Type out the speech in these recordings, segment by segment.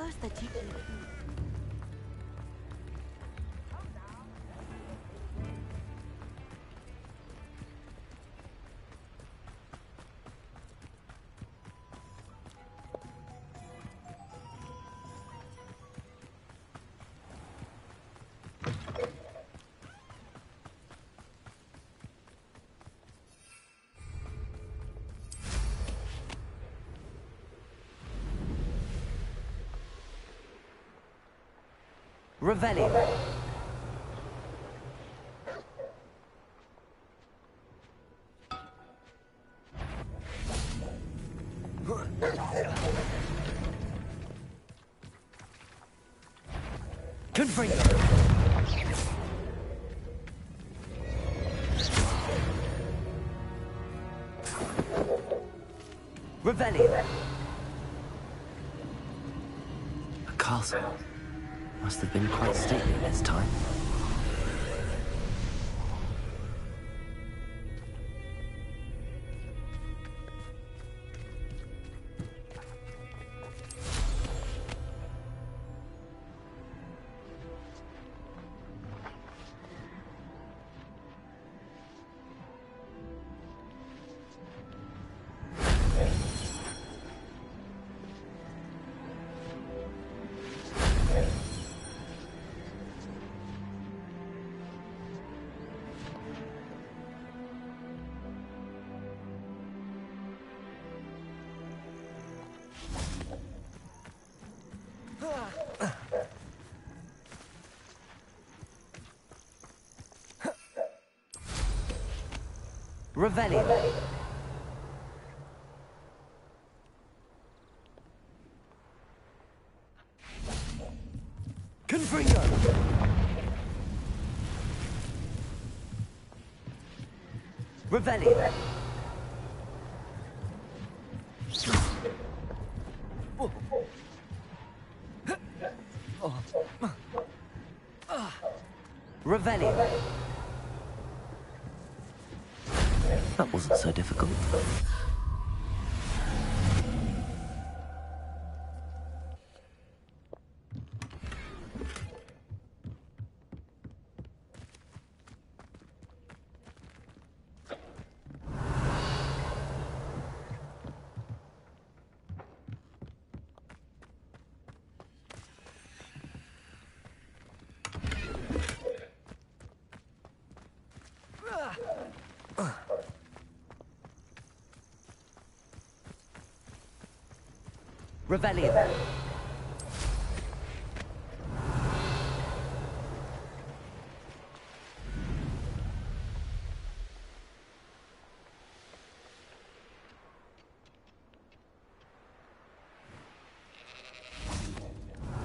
Asta dzikie. Revelli. Confringo. Revelli. A castle. Must have been quite stately this time. Revelli. Confringo. Revelli. Revelli. That wasn't so difficult. Revelli.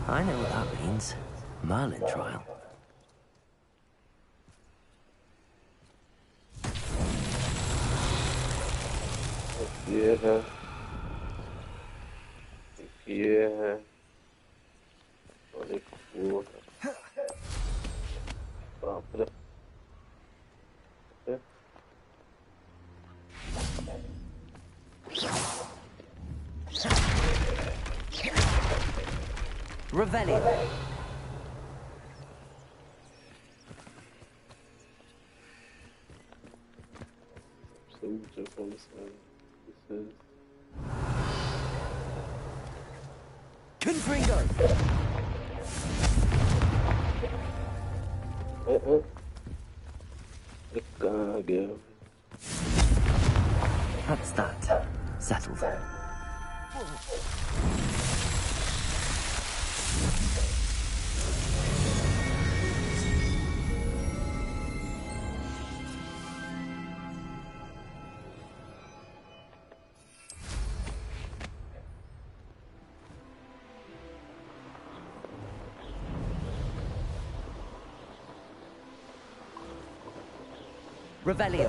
I know what that means. Merlin trial. Yeah. Yeah. Olha que porra. Pá, Revelli. Confringo. That's that. Settled. Revelli.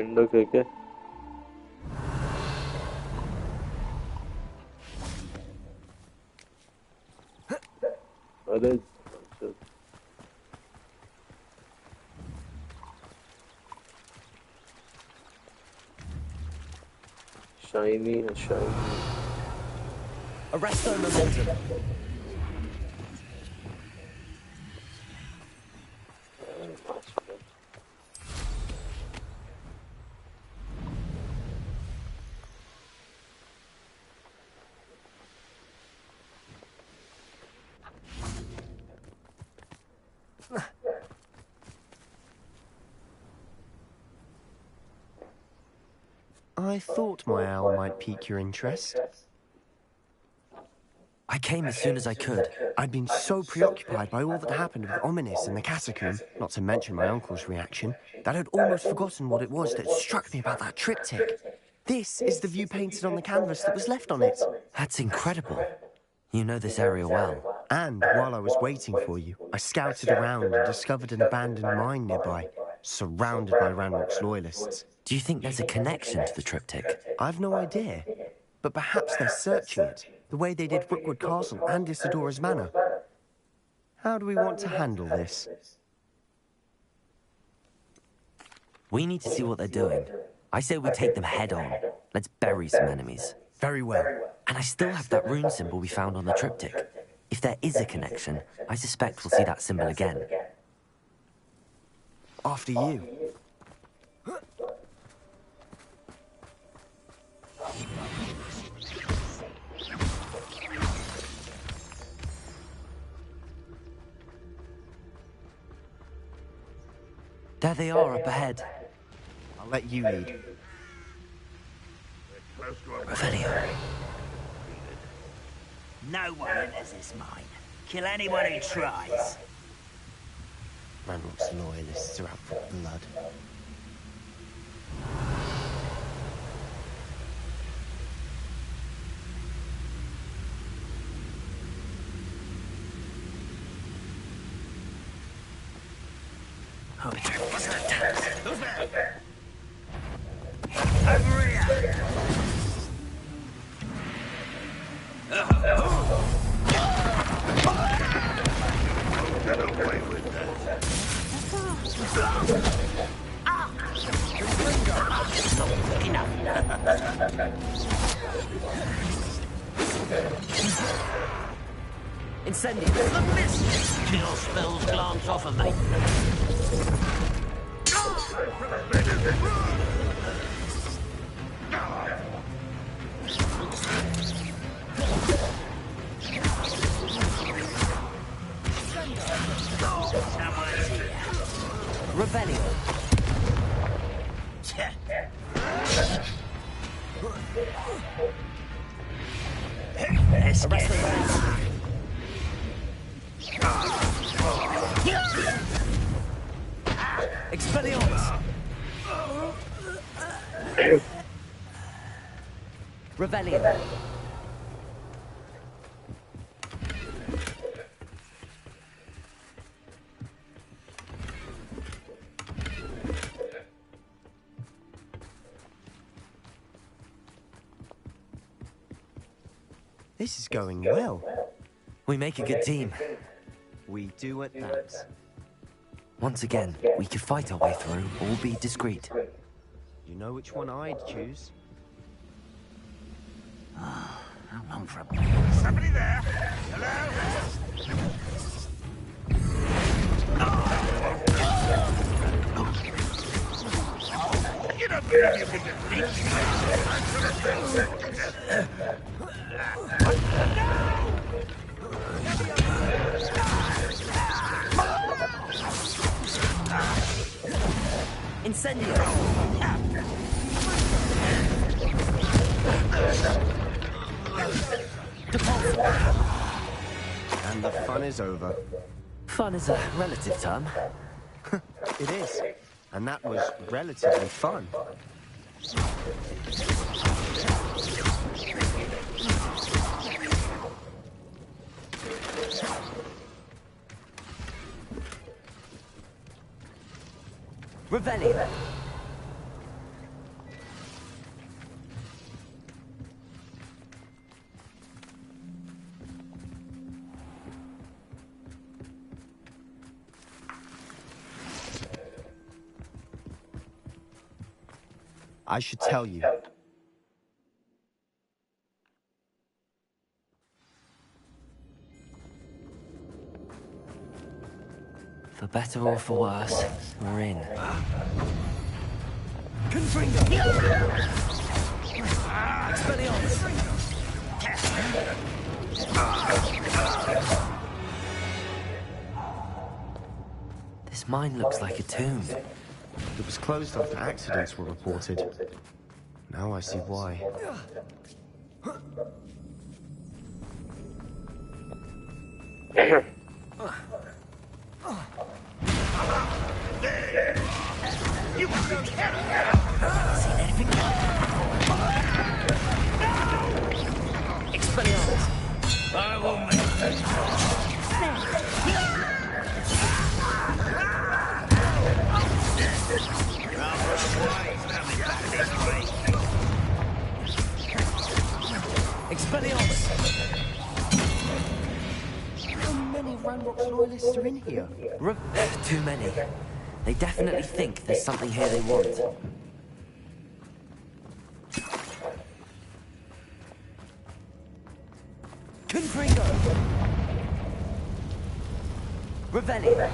എന്തൊക്കെ അതെ shiny है shiny. Arresto momentum. I thought my owl might pique your interest. I came as soon as I could. I'd been so preoccupied by all that happened with Ominis and the catacomb, not to mention my uncle's reaction, that I'd almost forgotten what it was that struck me about that triptych. This is the view painted on the canvas that was left on it. That's incredible. You know this area well. And while I was waiting for you, I scouted around and discovered an abandoned mine nearby, surrounded by Ranrock's loyalists. Do you think there's a connection to the triptych? I've no idea, but perhaps they're searching it, the way they did Rookwood Castle and Isidora's Manor. How do we want to handle this? We need to see what they're doing. I say we take them head on. Let's bury some enemies. Very well. And I still have that rune symbol we found on the triptych. If there is a connection, I suspect we'll see that symbol again. After you. There they are up ahead. I'll let you lead. Revelio. No one enters this mine. Kill anyone who tries. Ranrock's loyalists are out for blood. Over here. Who's there? Over here. Get away with that. Incendio. The mist! Kill spells glance off of me. Someone's here. Revelio. Let's get Arresto it. momentum. Expelliarmus. Revelio. This is going well. We make a good team. We do at that. Once again, we could fight our way through or be discreet. You know which one I'd choose? How long for a... Somebody there? Hello? You don't believe you can defeat Incendio. And the fun is over. Fun is a relative term. It is. And that was relatively fun. Revelio. I should tell you, For better or for worse, we're in. Confringo! Expelliarmus! This mine looks like a tomb. It was closed after accidents were reported. Now I see why. You must be careful. Seen anything? Expelliarmus! I will make Expelliarmus! How many Ranrock's loyalists are in here? Too many. They definitely think there's something here they want. Confringo! Revelli!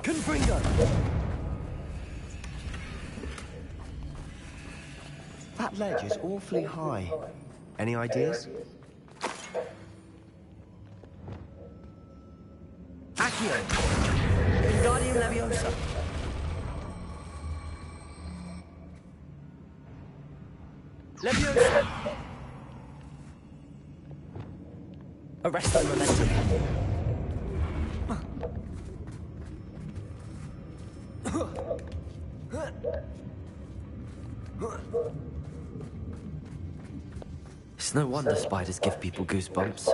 Confringo! That ledge is awfully high. Any ideas? Accio! Wingardium Leviosa! Leviosa! Arresto Momentum! It's no wonder spiders give people goosebumps.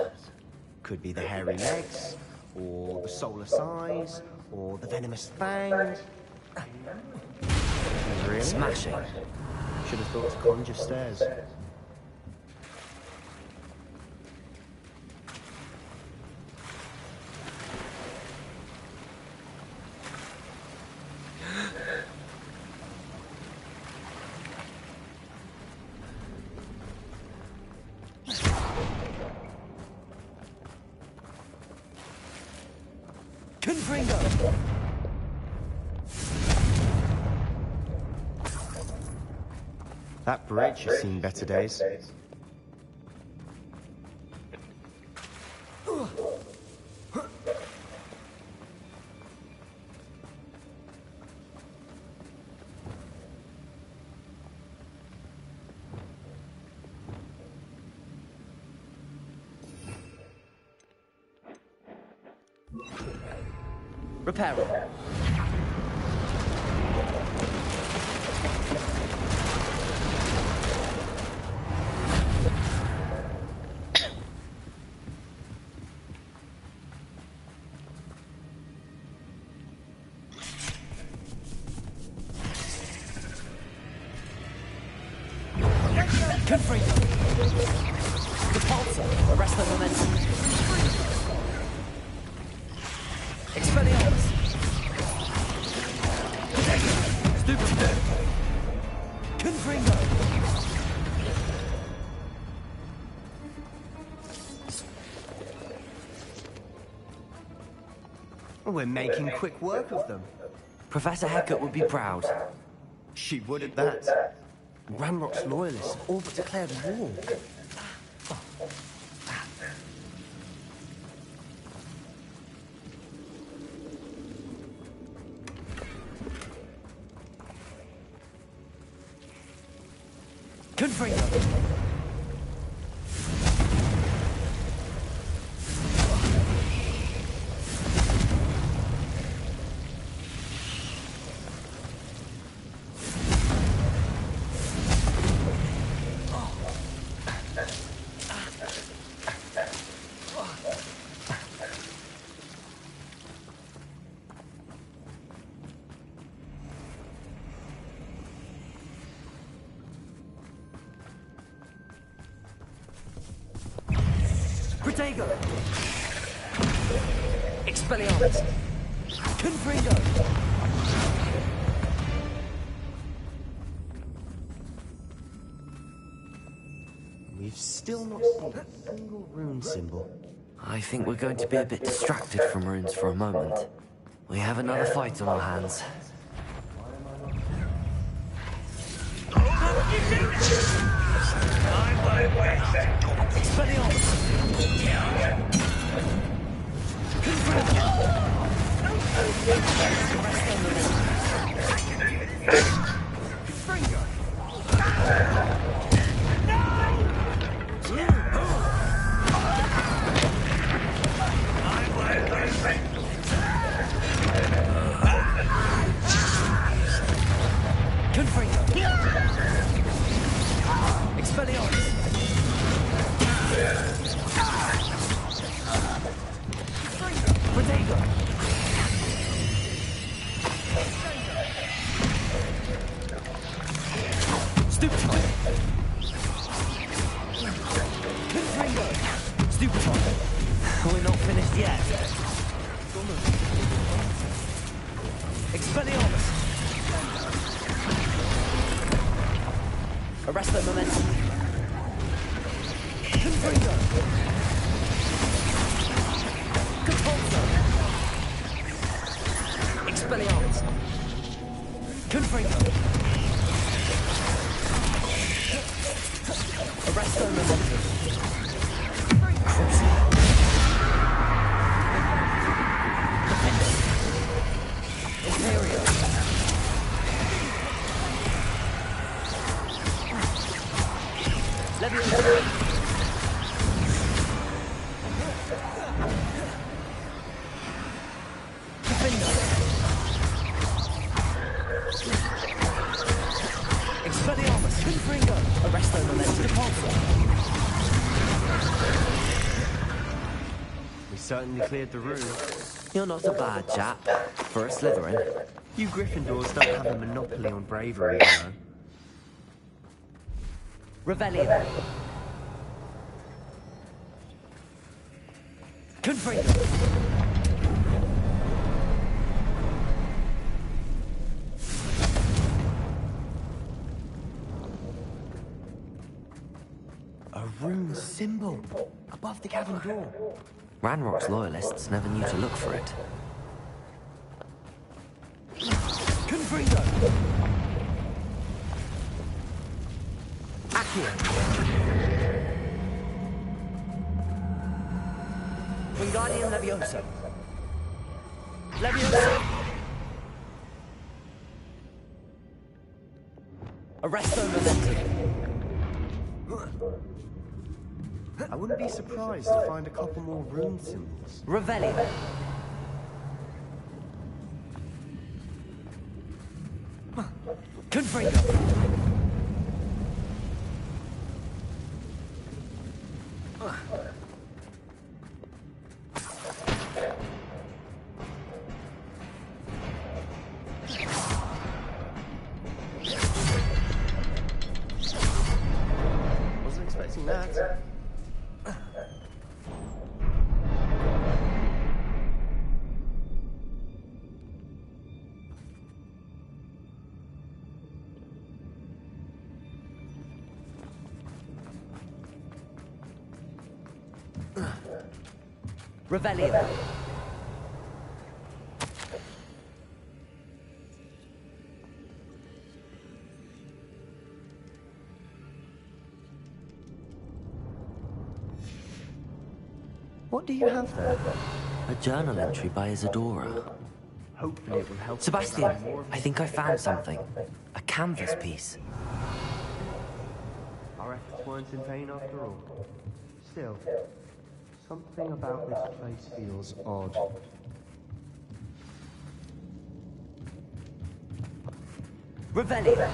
Could be the hairy legs, or the solar size, or the venomous fangs. Really? Smashing. Should have thought to conjure stairs. Confringo! That bridge has seen better days. Reparo. Confringo. Repulsor. Arrest the momentum. Expelliarmus. Stupid. Confringo. We're making quick work of them. Professor Hecat would be proud. She would at that. Ranrock's loyalists have all but declared war. Confringo. Protego! Expelliarmus! Confringo! We've still not seen a single rune symbol. I think we're going to be a bit distracted from runes for a moment. We have another fight on our hands. We're not finished yet. Expelliarmus! Arrest their momentum. Confringo! Compulso! Expelliarmus! Confringo! Arrest their momentum. Expelliarmus! Confringo! Arrest their momentum. Compulso! We certainly cleared the room. You're not a bad chap for a Slytherin. You Gryffindors don't have a monopoly on bravery, you know. Revelio. Confringo. A rune symbol above the cavern door. Ranrock's loyalists never knew to look for it. Confringo. Accio. Wingardium Levioso. Levioso. Arresto momentum. I wouldn't be surprised to find a couple more rune symbols. Revelio. Confringo. Wasn't expecting that. Revelio. What do you have there? A journal entry by Isadora. Hopefully it will help. Sebastian, I think I found something. A canvas piece. Our efforts weren't in vain after all. Still, something about this place feels odd. Revelio.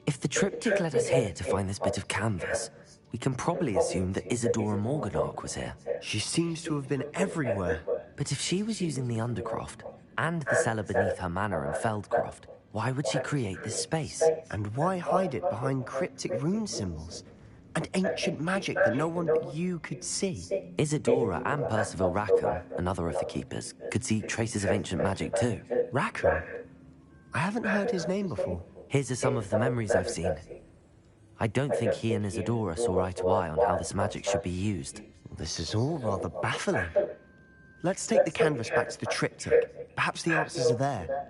If the triptych led us here to find this bit of canvas, we can probably assume that Isadora Morganach was here. She seems to have been everywhere. But if she was using the Undercroft, and the cellar beneath her manor in Feldcroft, why would she create this space? And why hide it behind cryptic rune symbols? And ancient magic that no one but you could see? Isadora and Percival Rackham, another of the Keepers, could see traces of ancient magic too. Rackham? I haven't heard his name before. Here's some of the memories I've seen. I don't think he and Isadora saw eye to eye on how this magic should be used. This is all rather baffling. Let's take the canvas back to the triptych. Perhaps the answers are there.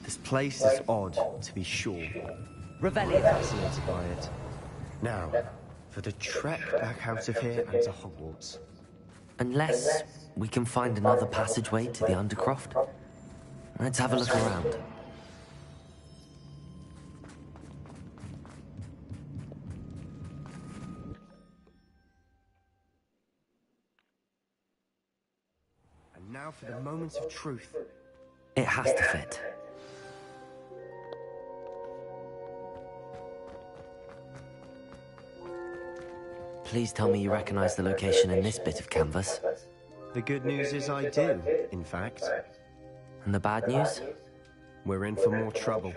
This place is odd, to be sure. Revelio. Fascinated by it. Now, for the trek back out of here and to Hogwarts. Unless we can find another passageway to the Undercroft. Let's have a look around. And now for the moment of truth. It has to fit. Please tell me you recognize the location in this bit of canvas. The good news is I do, in fact. And the bad news? We're in for more trouble.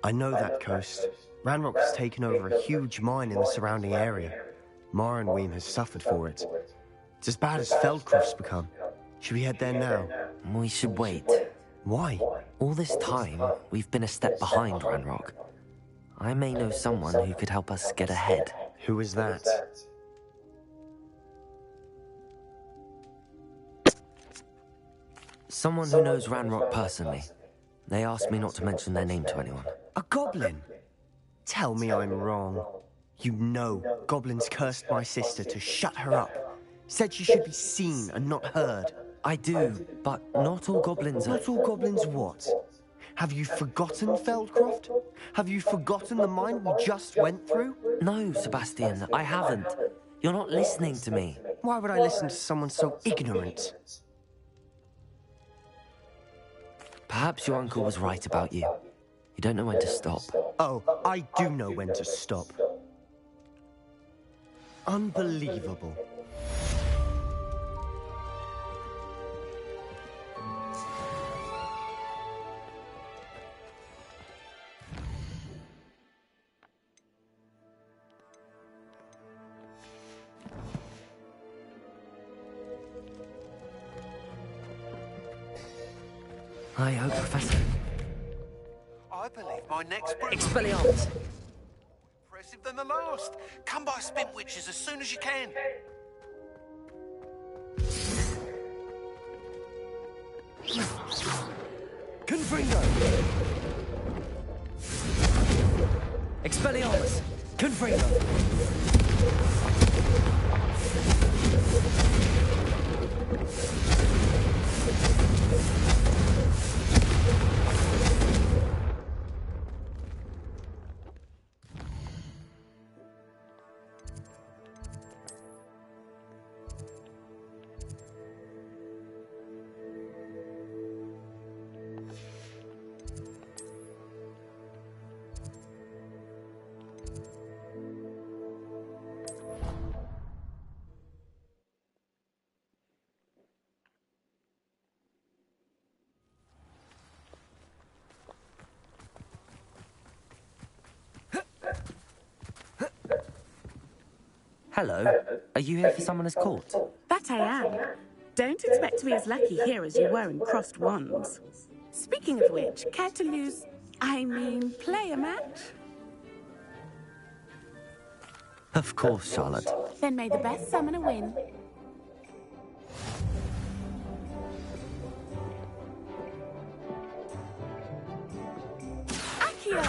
I know that coast. Ranrock has taken over a huge mine in the surrounding area. Mornweem has suffered for it. It's as bad as Feldcroft's become. Should we head there now? We should wait. Why? All this time, we've been a step behind Ranrock. I may know someone who could help us get ahead. Who is that? Someone who knows Ranrock personally. They asked me not to mention their name to anyone. A goblin? Tell me I'm wrong. You know, goblins cursed my sister to shut her up. Said she should be seen and not heard. I do, but not all goblins are... Not all goblins what? Have you forgotten Feldcroft? Have you forgotten the mine we just went through? No, Sebastian, I haven't. You're not listening to me. Why would I listen to someone so ignorant? Perhaps your uncle was right about you. You don't know when to stop. Oh, I do know when to stop. Unbelievable. I hope, Professor. I believe my next brew Expelliarmus. impressive than the last. Come by Spintwitches as soon as you can. Confringo. Expelliarmus. Confringo. Hello. Are you here for Summoner's Court? That I am. Don't expect to be as lucky here as you were in Crossed Wands. Speaking of which, care to lose... play a match? Of course, Charlotte. Then may the best summoner win. Accio!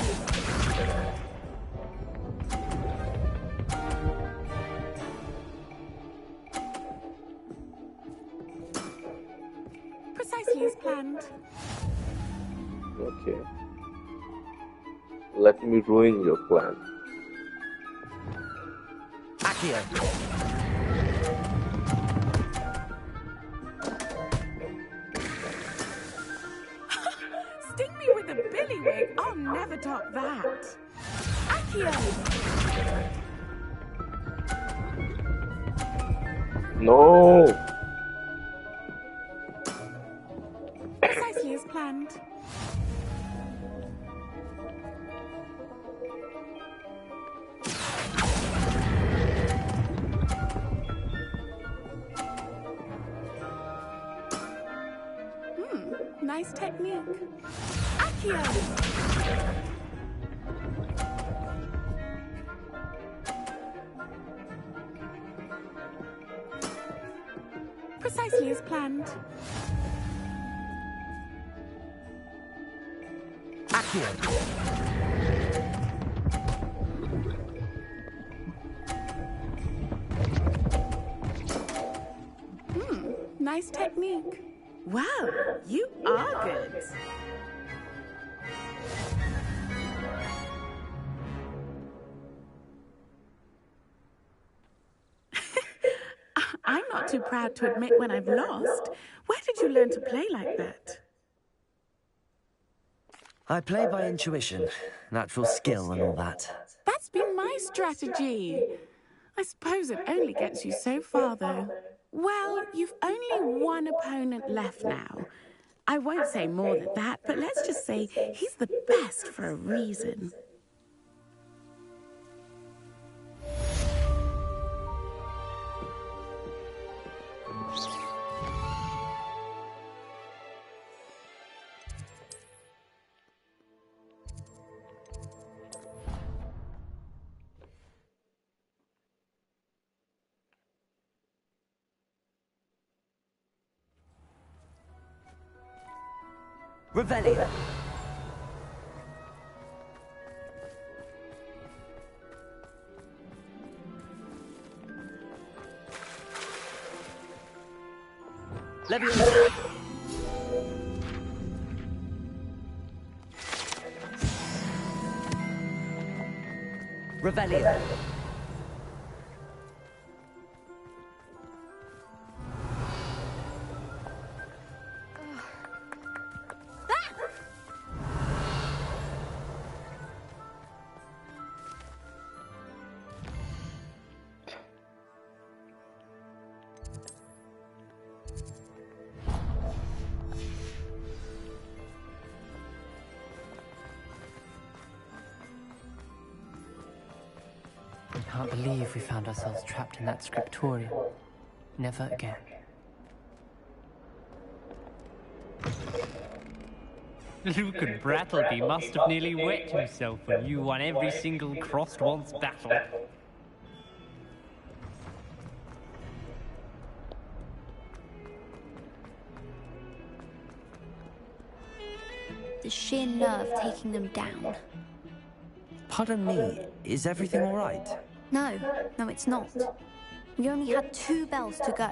Precisely as planned. Okay. Let me ruin your plan. Accio. Sting me with a billywig. I'll never top that. Accio! No! Precisely as planned. Nice technique. Accio! Precisely as planned. Accio! Nice technique. Wow, you are good. I'm not too proud to admit when I've lost. Where did you learn to play like that? I play by intuition, natural skill and all that. That's been my strategy. I suppose it only gets you so far, though. Well, you've only one opponent left now. I won't say more than that, but let's just say he's the best for a reason. Revelio. Leviosa. Revelio. I can't believe we found ourselves trapped in that scriptorium. Never again. Lucan Brattleby must have nearly wet himself when you won every single crossed once battle. The sheer nerve taking them down. Pardon me, is everything all right? No, it's not. We only had 2 bells to go,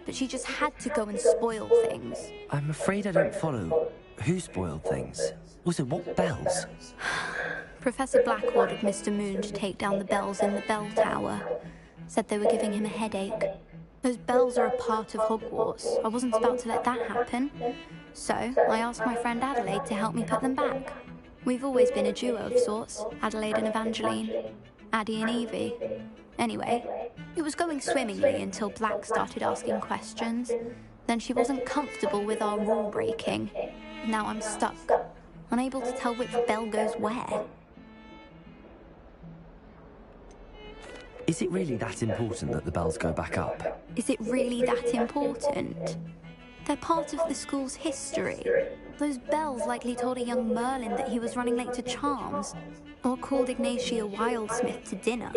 but she just had to go and spoil things. I'm afraid I don't follow. Who spoiled things? Also, what bells? Professor Black ordered Mr. Moon to take down the bells in the bell tower. Said they were giving him a headache. Those bells are a part of Hogwarts. I wasn't about to let that happen. So, I asked my friend Adelaide to help me put them back. We've always been a duo of sorts, Adelaide and Evangeline. Addie and Evie. Anyway, it was going swimmingly until Black started asking questions. Then she wasn't comfortable with our rule breaking. Now I'm stuck, unable to tell which bell goes where. Is it really that important that the bells go back up? Is it really that important? They're part of the school's history. Those bells likely told a young Merlin that he was running late to Charms, or called Ignatia Wildsmith to dinner.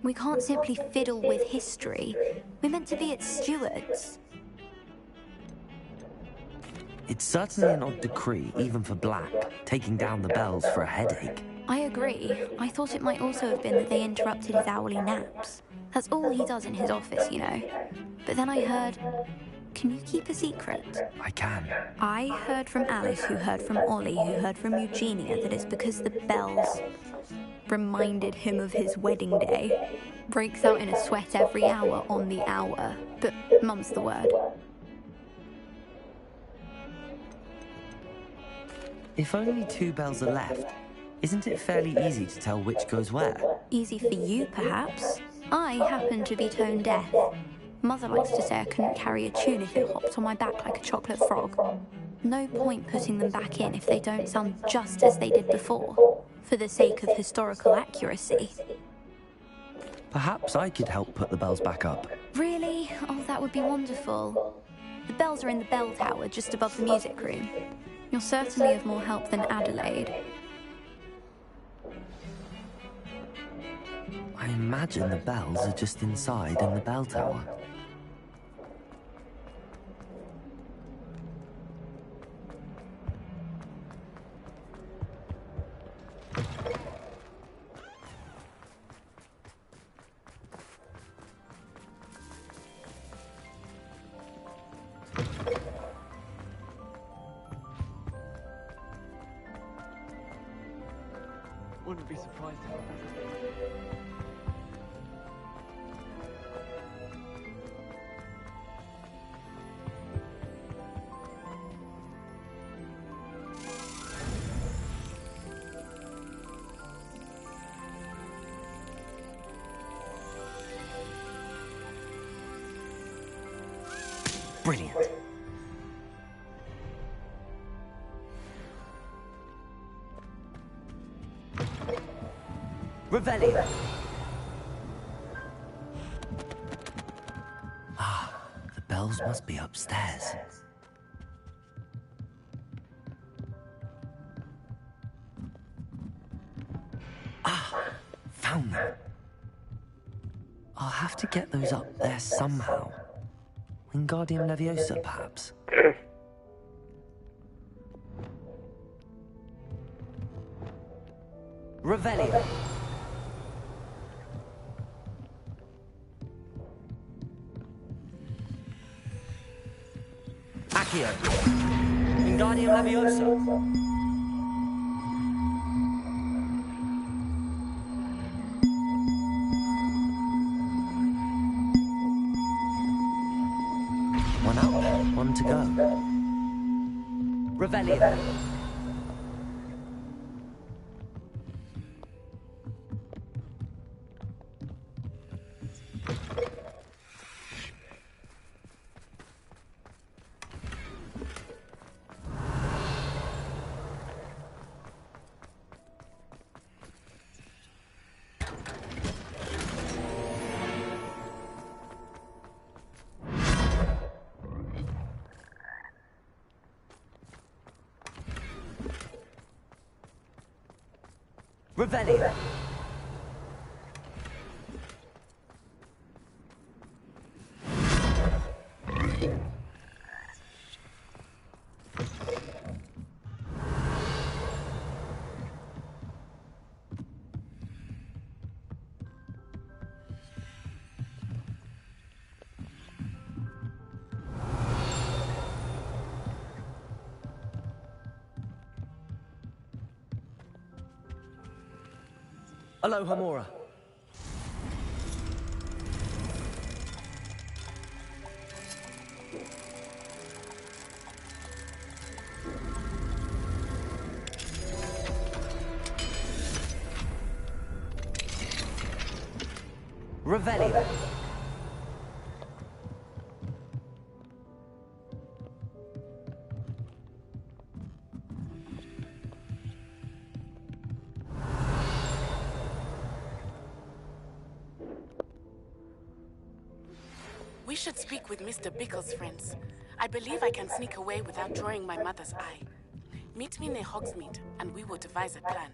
We can't simply fiddle with history. We're meant to be its stewards. It's certainly an odd decree, even for Black, taking down the bells for a headache. I agree. I thought it might also have been that they interrupted his hourly naps. That's all he does in his office, you know. But then I heard... Can you keep a secret? I can. I heard from Alice, who heard from Ollie, who heard from Eugenia, that it's because the bells reminded him of his wedding day. Breaks out in a sweat every hour on the hour. But mum's the word. If only 2 bells are left, isn't it fairly easy to tell which goes where? Easy for you, perhaps. I happen to be tone deaf. Mother likes to say I couldn't carry a tune if it hopped on my back like a chocolate frog. No point putting them back in if they don't sound just as they did before, for the sake of historical accuracy. Perhaps I could help put the bells back up. Really? Oh, that would be wonderful. The bells are in the bell tower just above the music room. You're certainly of more help than Adelaide. I imagine the bells are just inside in the bell tower. Wouldn't be surprised if Brilliant. Revelio. Ah, the bells must be upstairs. Ah, found them. I'll have to get those up there somehow. Wingardium Leviosa, perhaps? Revelio. Accio. Wingardium Leviosa. One up, one to go. Revelio. Revelio. Aloha Mora. Revelio. We should speak with Mr. Bickle's friends. I believe I can sneak away without drawing my mother's eye. Meet me near Hogsmeade, and we will devise a plan.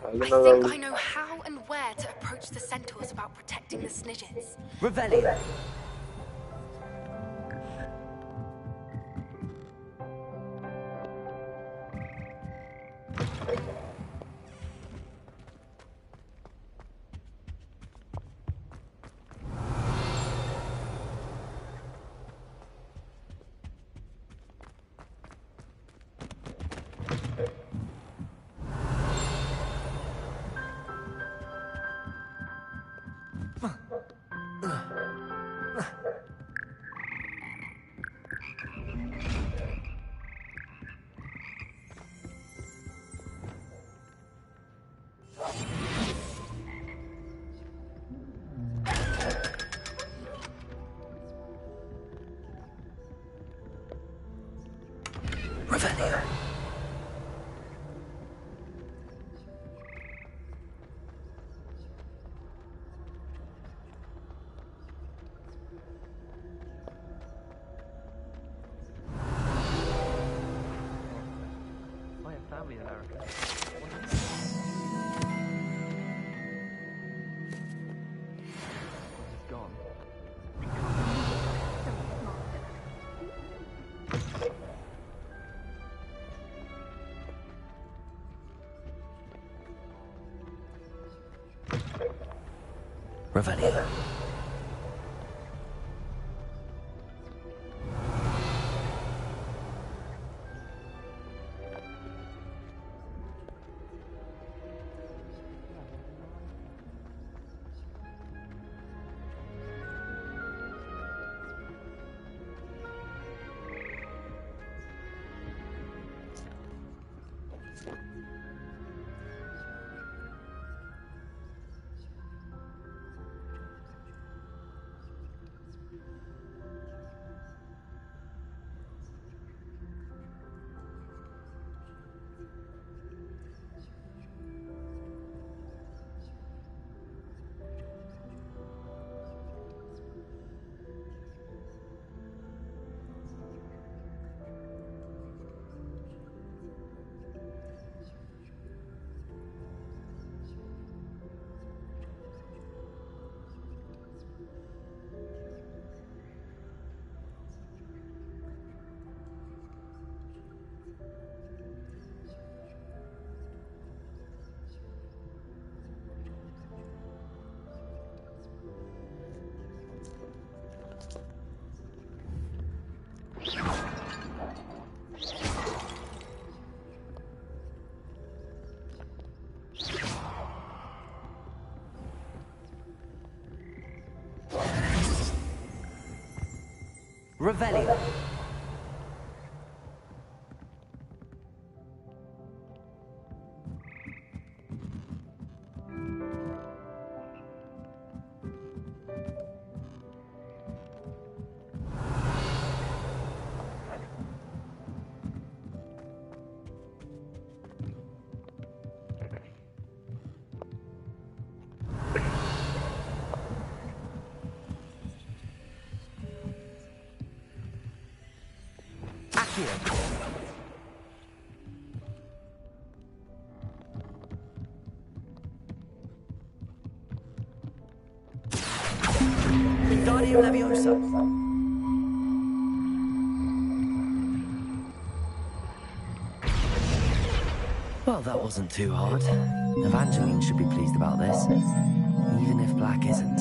I think I know how and where to approach the centaurs about protecting the Snidgets. Revelio. Revelio. me, America. He's gone. Revelio. Revelio. Wingardium Leviosa. Well, that wasn't too hard. Evangeline should be pleased about this, even if Black isn't.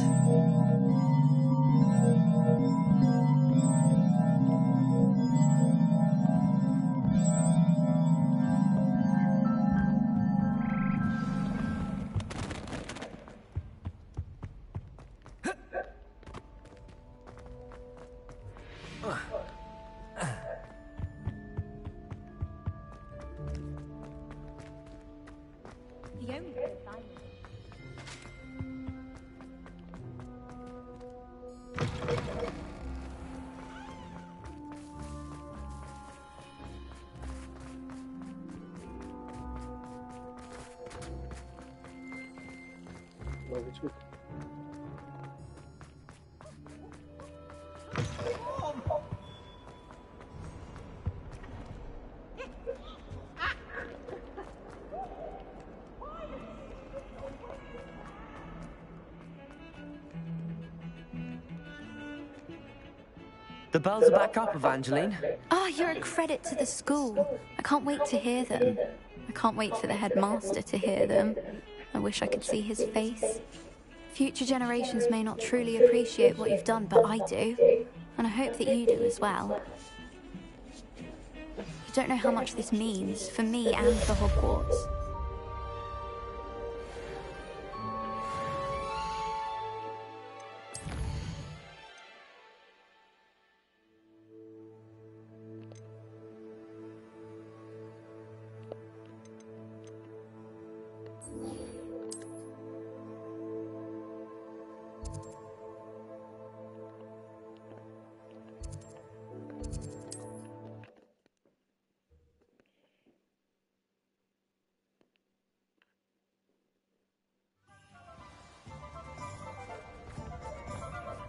The bells are back up, Evangeline. Oh, you're a credit to the school. I can't wait to hear them. I can't wait for the headmaster to hear them. I wish I could see his face. Future generations may not truly appreciate what you've done, but I do. And I hope that you do as well. You don't know how much this means for me and for Hogwarts.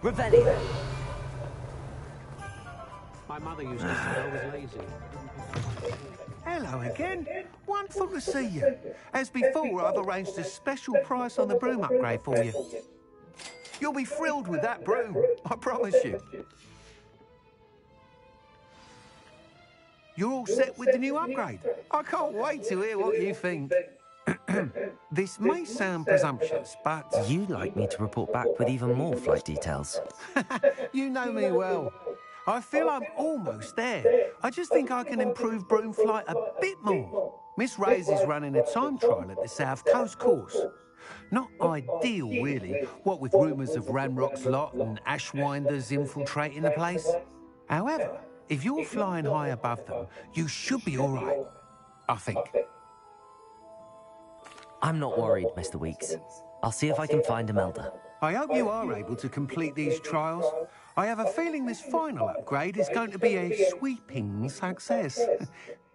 Revelio. My mother used to say I was lazy. Hello again. Wonderful to see you. As before, I've arranged a special price on the broom upgrade for you. You'll be thrilled with that broom, I promise you. You're all set with the new upgrade. I can't wait to hear what you think. This may sound presumptuous, but... You'd like me to report back with even more flight details. You know me well. I feel I'm almost there. I just think I can improve broom flight a bit more. Miss Reyes is running a time trial at the South Coast course. Not ideal, really, what with rumours of Ranrock's lot and Ashwinders infiltrating the place. However, if you're flying high above them, you should be all right, I think. I'm not worried, Mr. Weeks. I'll see if I can find Imelda. I hope you are able to complete these trials. I have a feeling this final upgrade is going to be a sweeping success.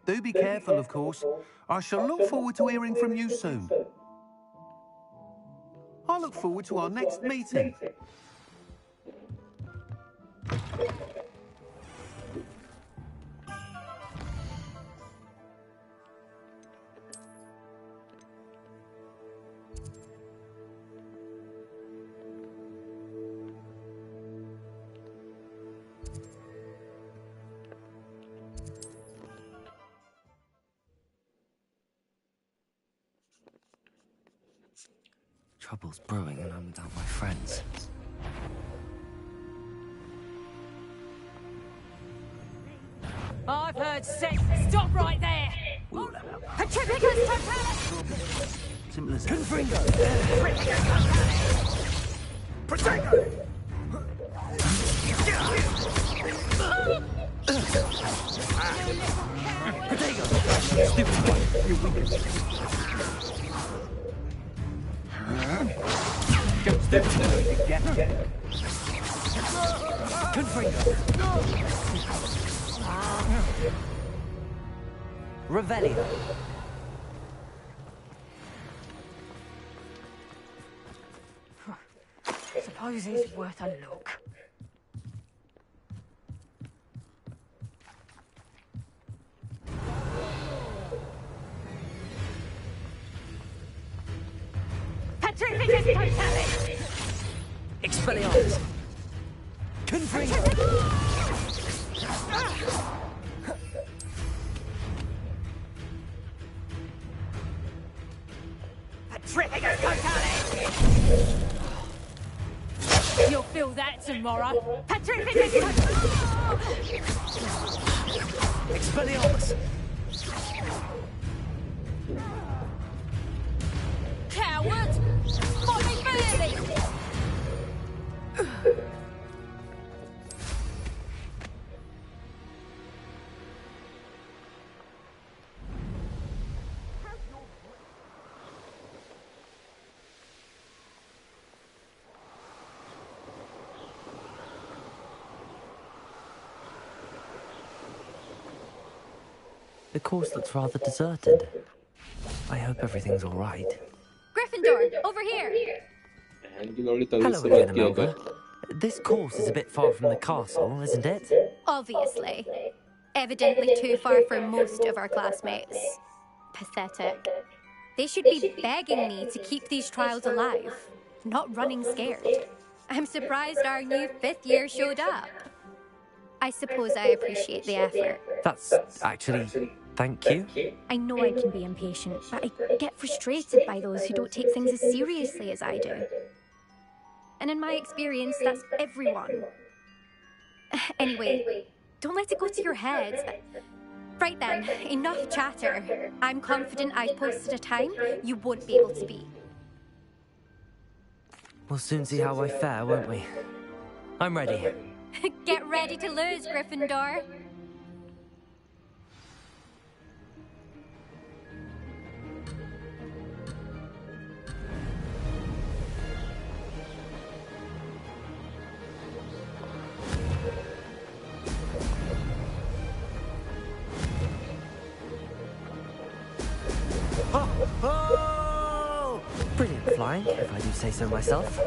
Do be careful, of course. I shall look forward to hearing from you soon. I look forward to our next meeting. Trouble's brewing and I'm without my friends. I've heard sense. Stop right there! Petrificus totalis! Simple as that. Confringo! Protego! Protego! Stupid boy, you're weak. Don't step to it again. Confringo! Revelio. Suppose it's worth a look. Petrificus totalis! Expelliarmus. Confringo! Petrificus totalis! You'll feel that tomorrow. Petrificus totalis! Expelliarmus. Coward! Molly Bailey! The course looks rather deserted. I hope everything's all right. Gryffindor, over here! Hello again, Imelda. This course is a bit far from the castle, isn't it? Obviously. Evidently too far for most of our classmates. Pathetic. They should be begging me to keep these trials alive, not running scared. I'm surprised our new 5th year showed up. I suppose I appreciate the effort. That's actually... thank you. I know I can be impatient, but I get frustrated by those who don't take things as seriously as I do. And in my experience, that's everyone. Anyway, don't let it go to your head. Right then, enough chatter. I'm confident I've posted a time you won't be able to beat. We'll soon see how I fare, won't we? I'm ready. Get ready to lose, Gryffindor. Oh! Brilliant flying, if I do say so myself.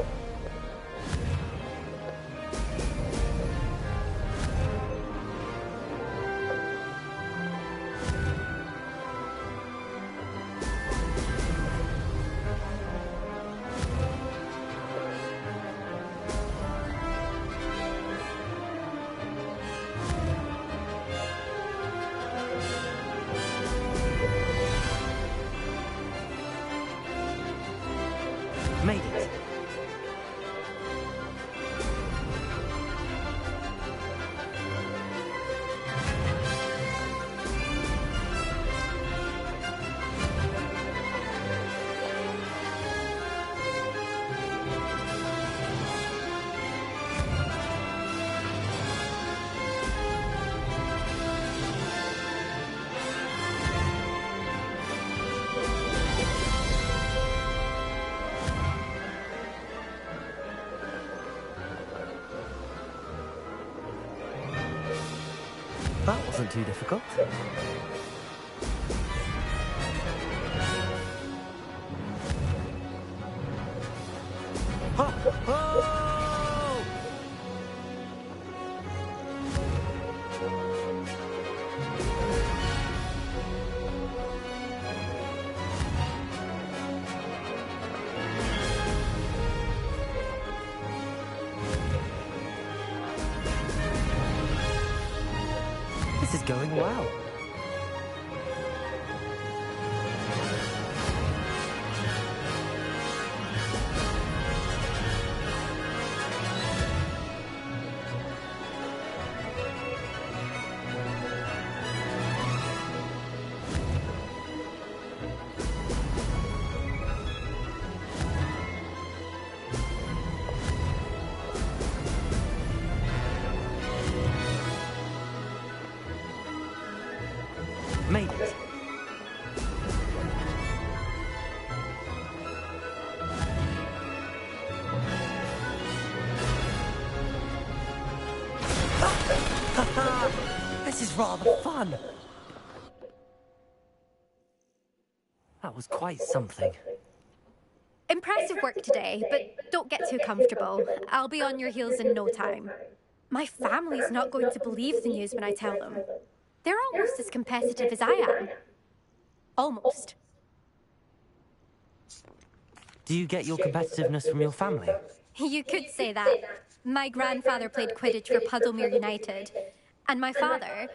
That wasn't too difficult. Ho, ho! This is going well. Made it. This is rather fun. That was quite something. Impressive work today, but don't get too comfortable. I'll be on your heels in no time. My family's not going to believe the news when I tell them. They're almost as competitive as I am. Almost. Do you get your competitiveness from your family? You could say that. My grandfather played Quidditch for Puddlemere United. And my father,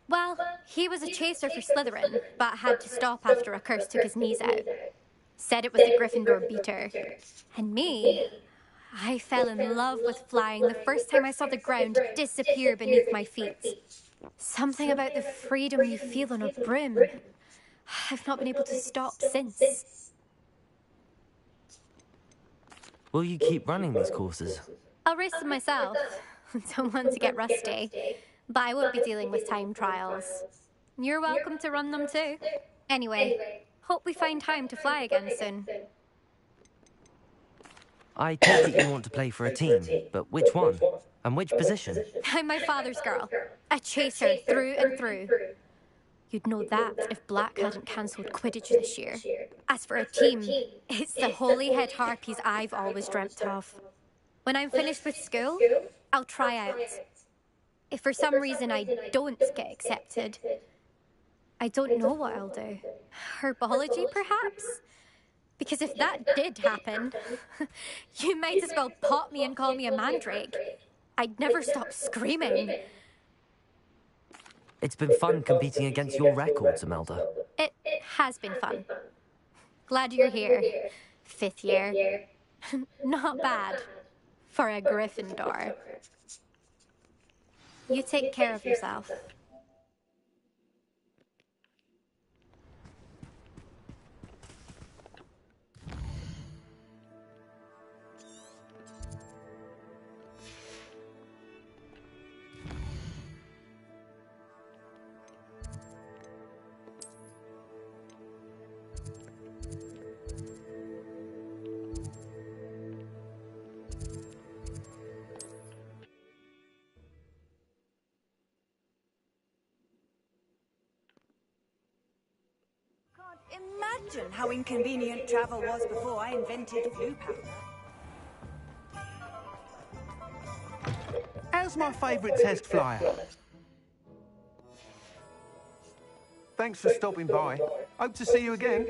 well, he was a chaser for Slytherin, but had to stop after a curse took his knees out. Said it was the Gryffindor beater. And me, I fell in love with flying the first time I saw the ground disappear beneath my feet. Something about the freedom you feel on a broom. I've not been able to stop since. Will you keep running these courses? I'll race them myself. Don't want to get rusty. But I won't be dealing with time trials. You're welcome to run them too. Anyway, hope we find time to fly again soon. I take it you want to play for a team, but which one? And which position? I'm my father's girl. A chaser through and through. You'd know that if Black hadn't cancelled Quidditch this year. As for a team, it's the Holyhead Harpies I've always dreamt of. When I'm finished with school, I'll try out. If for some reason I don't get accepted, I don't know what I'll do. Herbology, perhaps? Because if that did happen, you might as well pop me and call me a mandrake. I'd never stop screaming. It's been fun competing against your records, Imelda. It has been fun. Glad you're here. 5th year. Not bad for a Gryffindor. You take care of yourself. Imagine how inconvenient travel was before I invented blue powder. How's my favourite test flyer? Thanks for stopping by. Hope to see you again.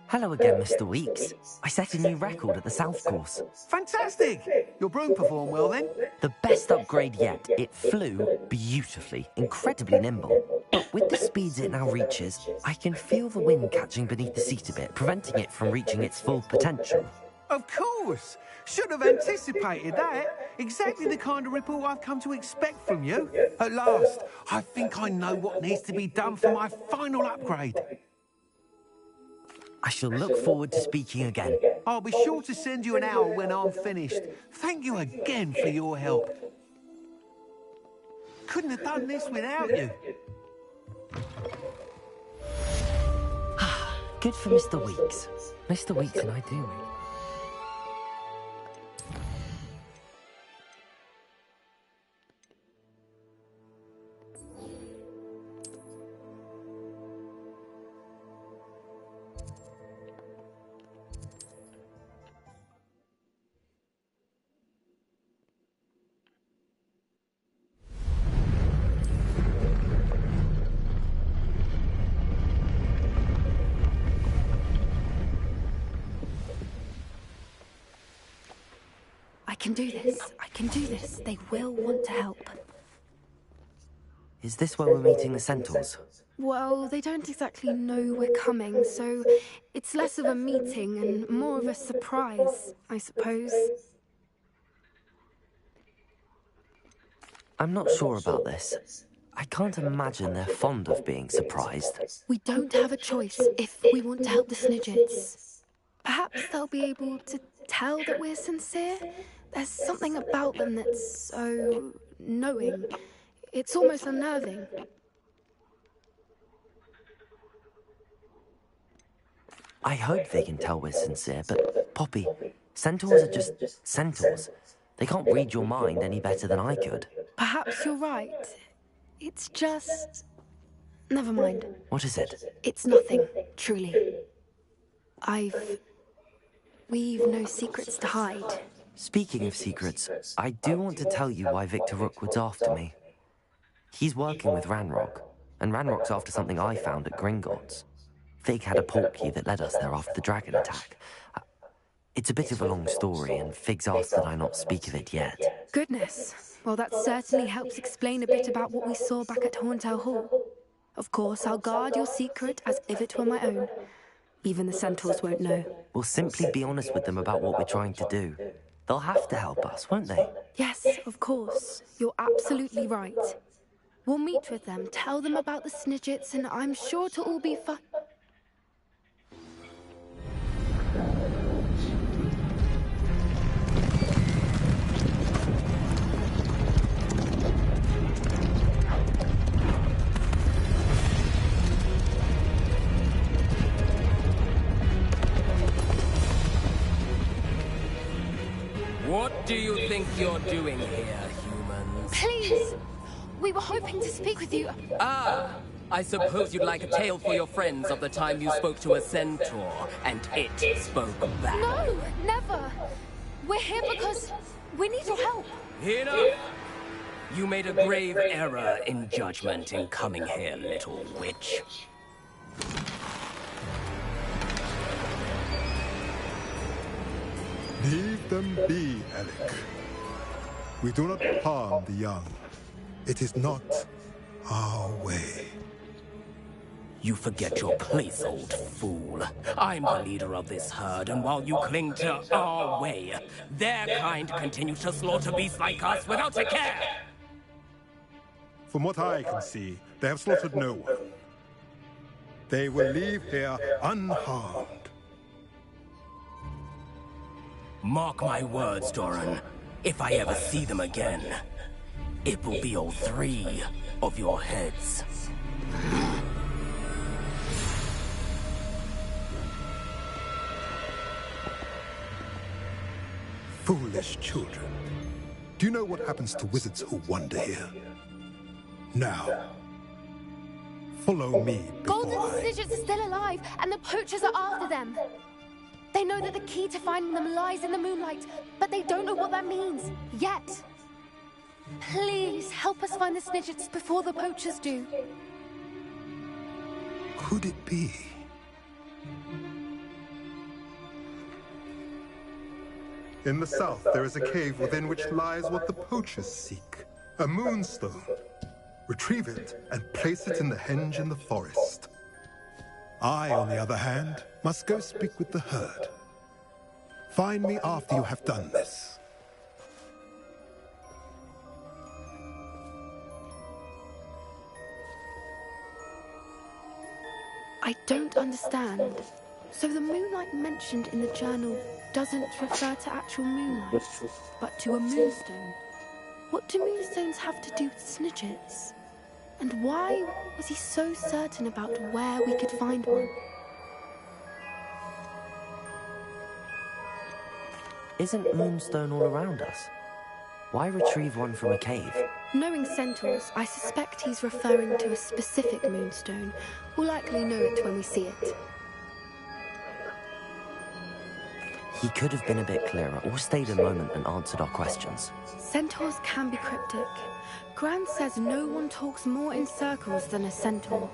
Hello again, Mr. Weeks. I set a new record at the South Course. Fantastic! Your broom performed well then? The best upgrade yet. It flew beautifully, incredibly nimble. But with the speeds it now reaches, I can feel the wind catching beneath the seat a bit, preventing it from reaching its full potential. Of course! Should have anticipated that. Exactly the kind of report I've come to expect from you. At last, I think I know what needs to be done for my final upgrade. I shall look forward to speaking again. I'll be sure to send you an hour when I'm finished. Thank you again for your help. Couldn't have done this without you. Good for Mr. Weeks. Mr. Weeks and I do. can do this. I can do this. They will want to help. Is this where we're meeting the centaurs? Well, they don't exactly know we're coming, so it's less of a meeting and more of a surprise, I suppose. I'm not sure about this. I can't imagine they're fond of being surprised. We don't have a choice if we want to help the Snidgets. Perhaps they'll be able to tell that we're sincere. There's something about them that's so knowing. It's almost unnerving. I hope they can tell we're sincere, but Poppy, centaurs are just centaurs. They can't read your mind any better than I could. Perhaps you're right. It's just... Never mind. What is it? It's nothing, truly. We've no secrets to hide. Speaking of secrets, I do want to tell you why Victor Rookwood's after me. He's working with Ranrock, and Ranrock's after something I found at Gringotts. Fig had a portkey that led us there after the dragon attack. It's a bit of a long story, and Fig's asked that I not speak of it yet. Goodness. Well, that certainly helps explain a bit about what we saw back at Horntail Hall. Of course, I'll guard your secret as if it were my own. Even the centaurs won't know. We'll simply be honest with them about what we're trying to do. They'll have to help us, won't they? Yes, of course. You're absolutely right. We'll meet with them, tell them about the Snidgets, and I'm sure it'll all be fun. What do you think you're doing here, humans? Please! We were hoping to speak with you. Ah! I suppose you'd like a tale for your friends of the time you spoke to a centaur, and it spoke back. No, never! We're here because we need your help. Enough! You made a grave error in judgment in coming here, little witch. Leave them be, Alec. We do not harm the young. It is not our way. You forget your place, old fool. I'm the leader of this herd, and while you cling to our way, their kind continue to slaughter beasts like us without a care! From what I can see, they have slaughtered no one. They will leave here unharmed. Mark my words, Doran. If I ever see them again, it will be all 3 of your heads. Foolish children. Do you know what happens to wizards who wander here? Now, follow me before Golden Snidgets are still alive, and the poachers are after them. They know that the key to finding them lies in the moonlight, but they don't know what that means, yet. Please, help us find the Snidgets before the poachers do. Could it be? In the south, there is a cave within which lies what the poachers seek. A moonstone. Retrieve it and place it in the henge in the forest. I, on the other hand, must go speak with the herd. Find me after you have done this. I don't understand. So the moonlight mentioned in the journal doesn't refer to actual moonlight, but to a moonstone. What do moonstones have to do with Snidgets? And why was he so certain about where we could find one? Isn't moonstone all around us? Why retrieve one from a cave? Knowing centaurs, I suspect he's referring to a specific moonstone. We'll likely know it when we see it. He could have been a bit clearer, or stayed a moment and answered our questions. Centaurs can be cryptic. Gran says no one talks more in circles than a centaur.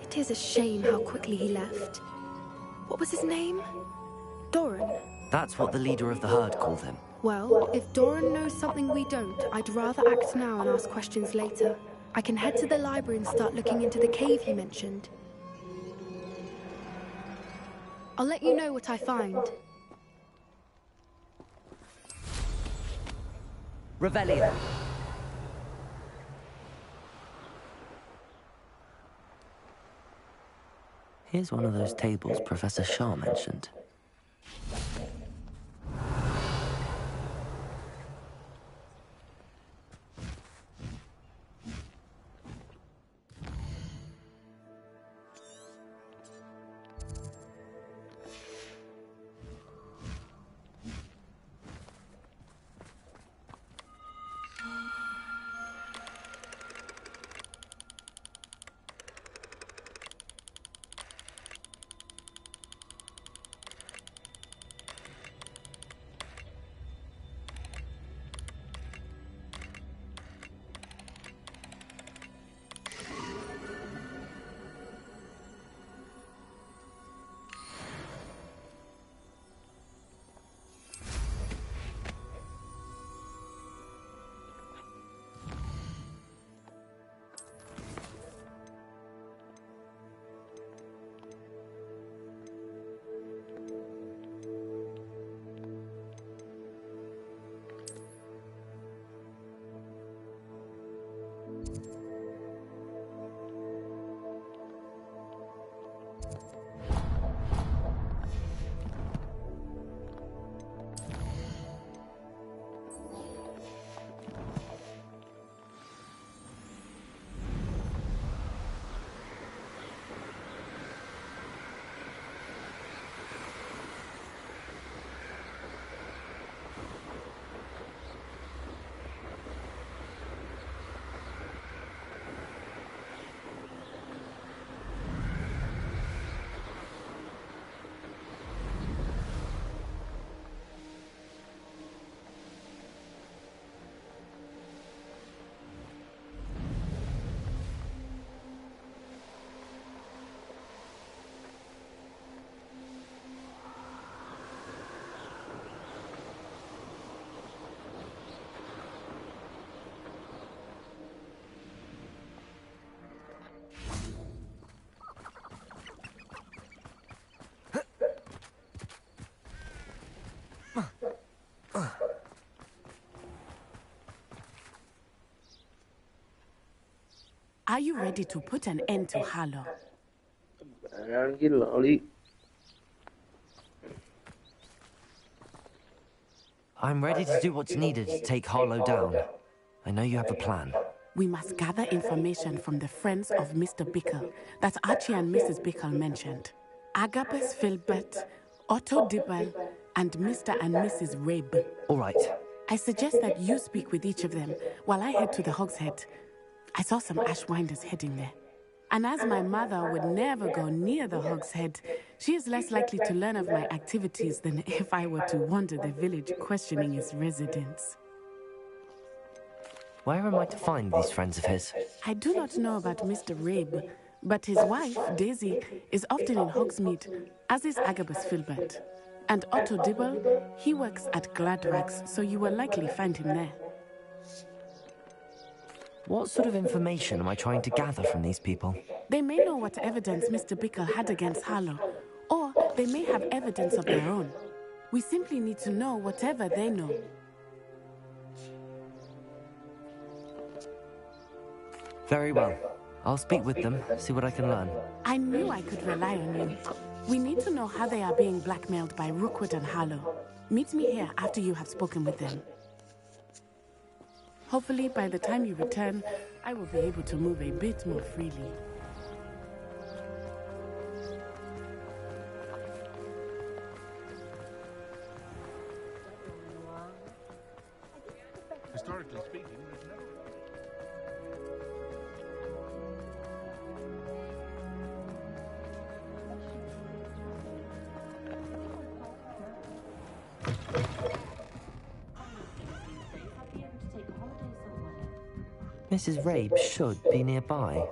It is a shame how quickly he left. What was his name? Doran? That's what the leader of the herd called him. Well, if Doran knows something we don't, I'd rather act now and ask questions later. I can head to the library and start looking into the cave you mentioned. I'll let you know what I find. Revelio. Here's one of those tables Professor Shah mentioned. Are you ready to put an end to Harlow? I'm ready to do what's needed to take Harlow down. I know you have a plan. We must gather information from the friends of Mr. Bickle that Archie and Mrs. Bickle mentioned. Agabus Filbert, Otto Dibble, and Mr. and Mrs. Rabe. All right. I suggest that you speak with each of them while I head to the Hogshead. I saw some Ashwinders heading there. And as my mother would never go near the Hogshead, she is less likely to learn of my activities than if I were to wander the village questioning its residents. Where am I to find these friends of his? I do not know about Mr. Rabe, but his wife, Daisy, is often in Hogsmeade, as is Agabus Filbert. And Otto Dibble, he works at Gladrags, so you will likely find him there. What sort of information am I trying to gather from these people? They may know what evidence Mr. Bickle had against Harlow, or they may have evidence of their own. We simply need to know whatever they know. Very well. I'll speak with them, see what I can learn. I knew I could rely on you. We need to know how they are being blackmailed by Rookwood and Harlow. Meet me here after you have spoken with them. Hopefully, by the time you return, I will be able to move a bit more freely. Historically speaking, there's no... Mrs. Rabe should be nearby.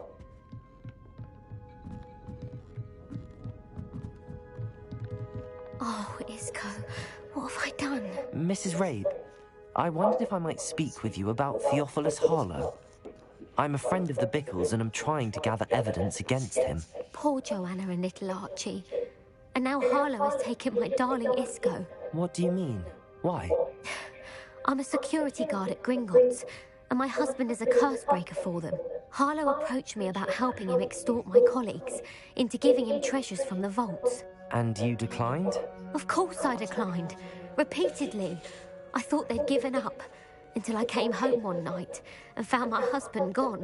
Oh, Isco, what have I done? Mrs. Rabe, I wondered if I might speak with you about Theophilus Harlow. I'm a friend of the Bickles and I'm trying to gather evidence against him. Poor Joanna and little Archie. And now Harlow has taken my darling Isco. What do you mean? Why? I'm a security guard at Gringotts, and my husband is a curse breaker for them. Harlow approached me about helping him extort my colleagues into giving him treasures from the vaults. And you declined? Of course I declined. Repeatedly. I thought they'd given up, until I came home one night and found my husband gone,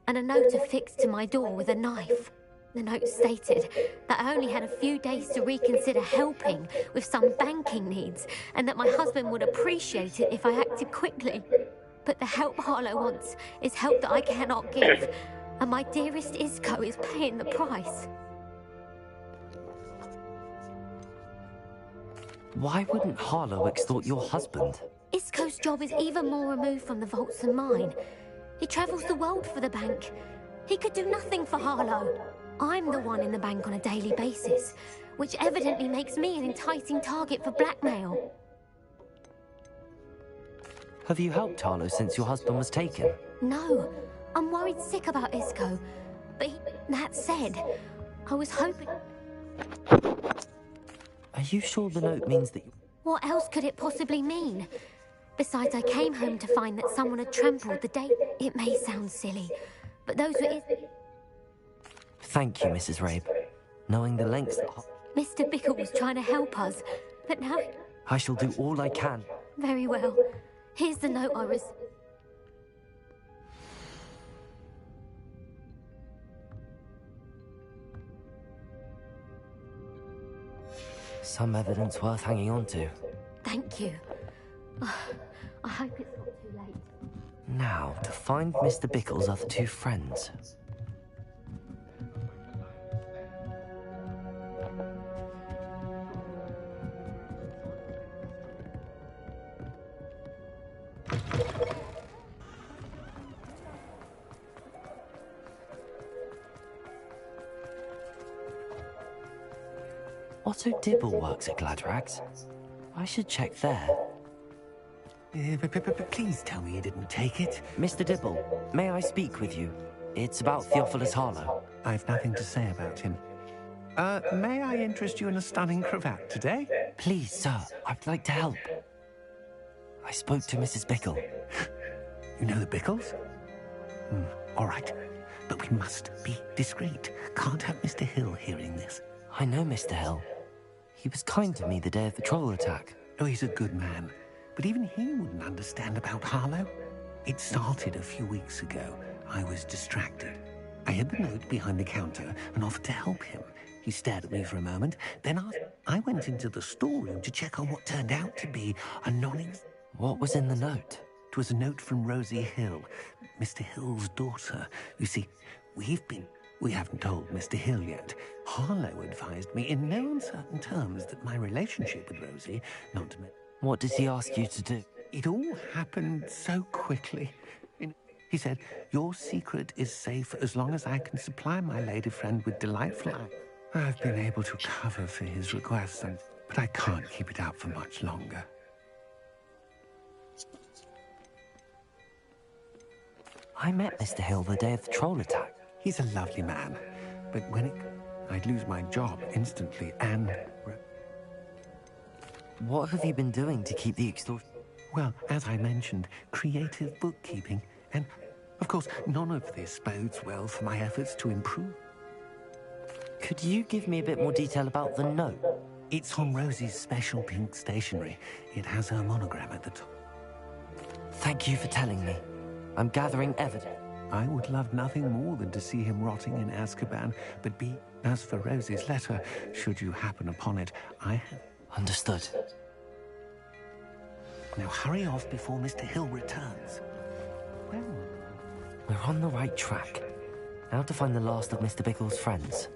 and a note affixed to my door with a knife. The note stated that I only had a few days to reconsider helping with some banking needs, and that my husband would appreciate it if I acted quickly. But the help Harlow wants is help that I cannot give, and my dearest Isco is paying the price. Why wouldn't Harlow extort your husband? Isco's job is even more removed from the vaults than mine. He travels the world for the bank. He could do nothing for Harlow. I'm the one in the bank on a daily basis, which evidently makes me an enticing target for blackmail. Have you helped Harlow since your husband was taken? No, I'm worried sick about Isco. But that said, I was hoping... Are you sure the note means that you... What else could it possibly mean? Besides, I came home to find that someone had trampled the date. It may sound silly, but those were... Thank you, Mrs. Rabe. Knowing the lengths that... Mr. Bickle was trying to help us, but now... I shall do all I can. Very well. Here's the note I was... Some evidence worth hanging on to. Thank you. I hope it's not too late. Now, to find Mr. Bickle's other two friends. Otto Dibble works at Gladrags. I should check there. Please tell me you didn't take it. Mr. Dibble, may I speak with you? It's about Theophilus Harlow. I've nothing to say about him. May I interest you in a stunning cravat today? Please, sir. I'd like to help. I spoke to Mrs. Bickle. You know the Bickles? All right. But we must be discreet. Can't have Mr. Hill hearing this. I know Mr. Hill. He was kind to me the day of the troll attack. Oh, he's a good man. But even he wouldn't understand about Harlow. It started a few weeks ago. I was distracted. I hid the note behind the counter and offered to help him. He stared at me for a moment. Then I went into the storeroom to check on what turned out to be a What was in the note? It was a note from Rosie Hill, Mr. Hill's daughter. You see, we haven't told Mr. Hill yet. Harlow advised me in no uncertain terms that my relationship with Rosie, not to mention... What does he ask you to do? It all happened so quickly. He said, your secret is safe as long as I can supply my lady friend with delightful acts. I've been able to cover for his requests, but I can't keep it up for much longer. I met Mr. Hill the day of the troll attack. He's a lovely man, but I'd lose my job instantly, and... What have you been doing to keep the extortion? Well, as I mentioned, creative bookkeeping, and, of course, none of this bodes well for my efforts to improve. Could you give me a bit more detail about the note? It's on Rosie's special pink stationery. It has her monogram at the top. Thank you for telling me. I'm gathering evidence. I would love nothing more than to see him rotting in Azkaban, but as for Rosie's letter, should you happen upon it, I have... Understood. Now hurry off before Mr. Hill returns. Well... We're on the right track. Now to find the last of Mr. Bickle's friends.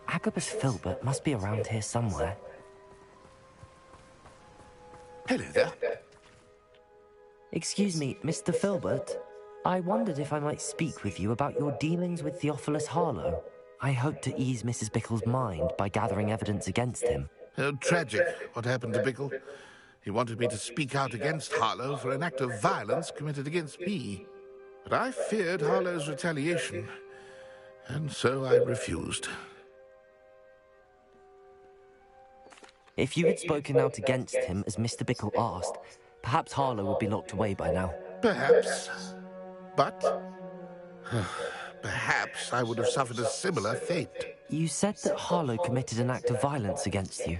Agabus Filbert must be around here somewhere. Hello there. Excuse me, Mr. Filbert. I wondered if I might speak with you about your dealings with Theophilus Harlow. I hope to ease Mrs. Bickle's mind by gathering evidence against him. Oh, tragic, what happened to Bickle. He wanted me to speak out against Harlow for an act of violence committed against me. But I feared Harlow's retaliation, and so I refused. If you had spoken out against him, as Mr. Bickle asked, perhaps Harlow would be locked away by now. Perhaps. But perhaps I would have suffered a similar fate. You said that Harlow committed an act of violence against you.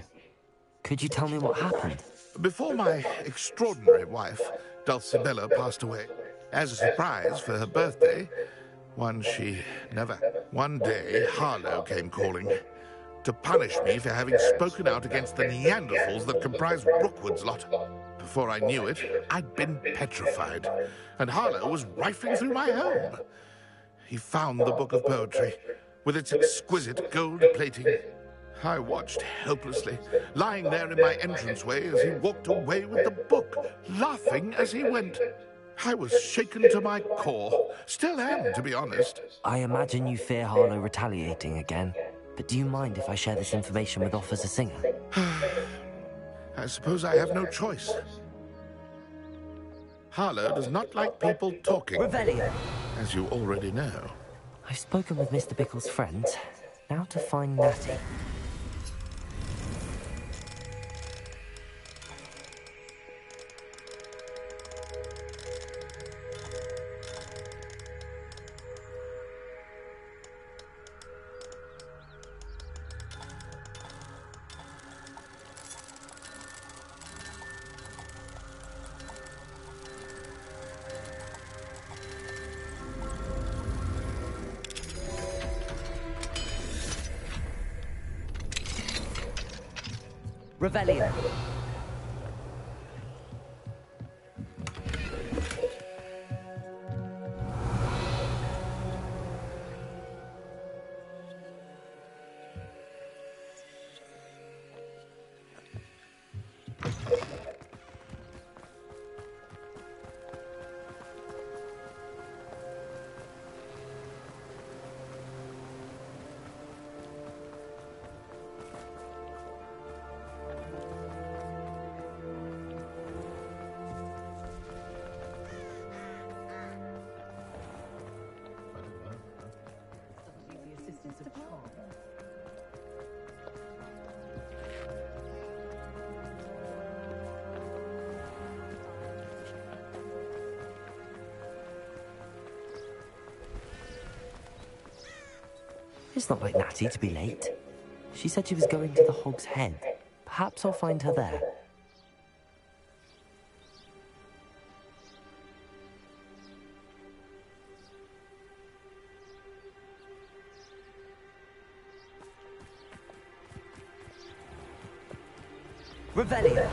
Could you tell me what happened? Before my extraordinary wife, Dulcibella, passed away, as a surprise for her birthday, one she never... One day, Harlow came calling to punish me for having spoken out against the Neanderthals that comprise Rookwood's lot. Before I knew it, I'd been petrified, and Harlow was rifling through my home. He found the book of poetry, with its exquisite gold plating. I watched helplessly, lying there in my entranceway as he walked away with the book, laughing as he went. I was shaken to my core. Still am, to be honest. I imagine you fear Harlow retaliating again. But do you mind if I share this information with Officer Singer? I suppose I have no choice. Harlow does not like people talking. Revelio! As you already know. I've spoken with Mr. Bickle's friends. Now to find Natty. Revelio. It's not like Natty to be late. She said she was going to the Hog's Head. Perhaps I'll find her there. Revelio.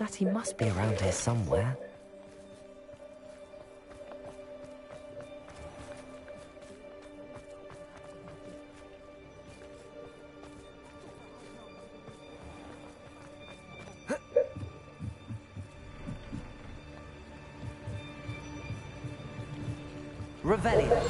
Natty must be around here somewhere. Revelio.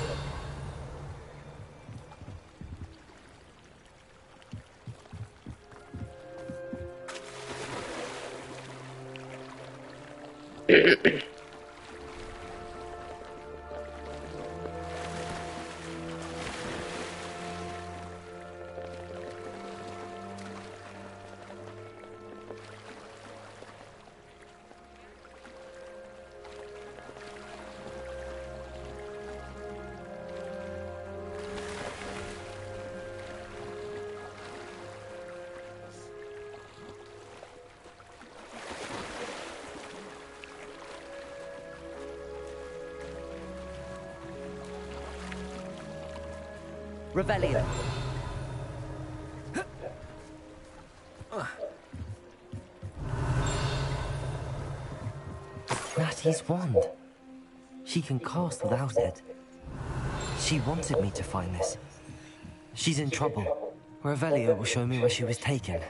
Revelio. Blackie's wand. She can cast without it. She wanted me to find this. She's in trouble. Revelio will show me where she was taken.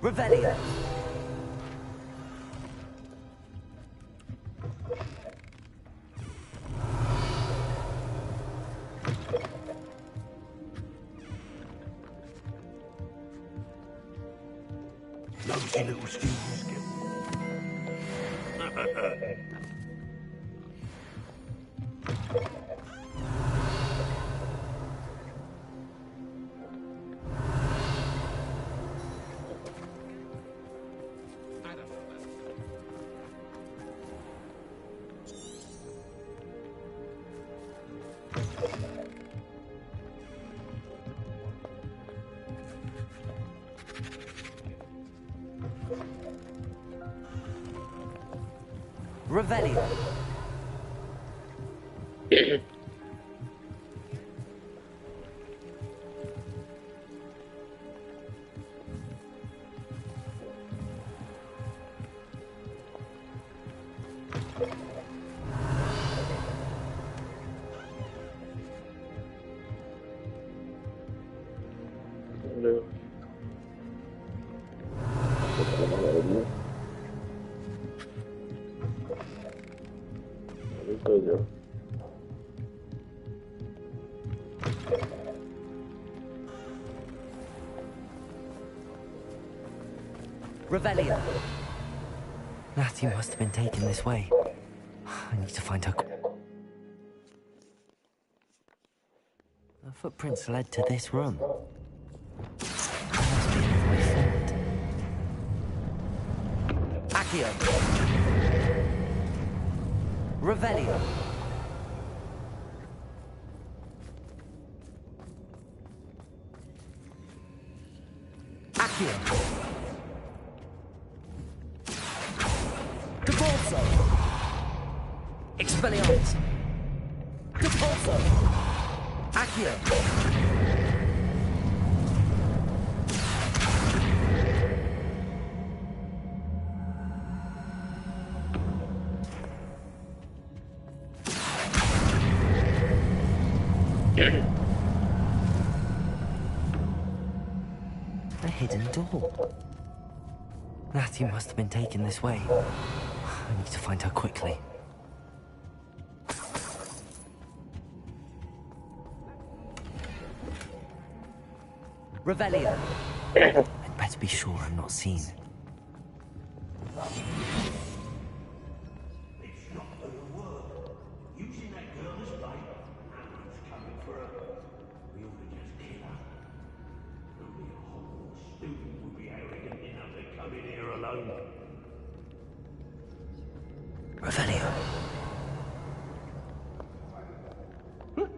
Revelio! Nosy little student skill. Revelio. No. Revelio. Natty must have been taken this way. I need to find her. The footprints led to this room. There must be another way forward. Accio. Revelio. Accio. Depulso! Expelliarmus! Depulso! Accio! A hidden door. Natty must have been taken this way. I need to find her quickly. Revelio. I'd better be sure I'm not seen. It's not gonna work. Using that girl as bait, Hamlet's coming for her. We ought to just kill her. Only a whole student would be arrogant enough to come in here alone. Revelio.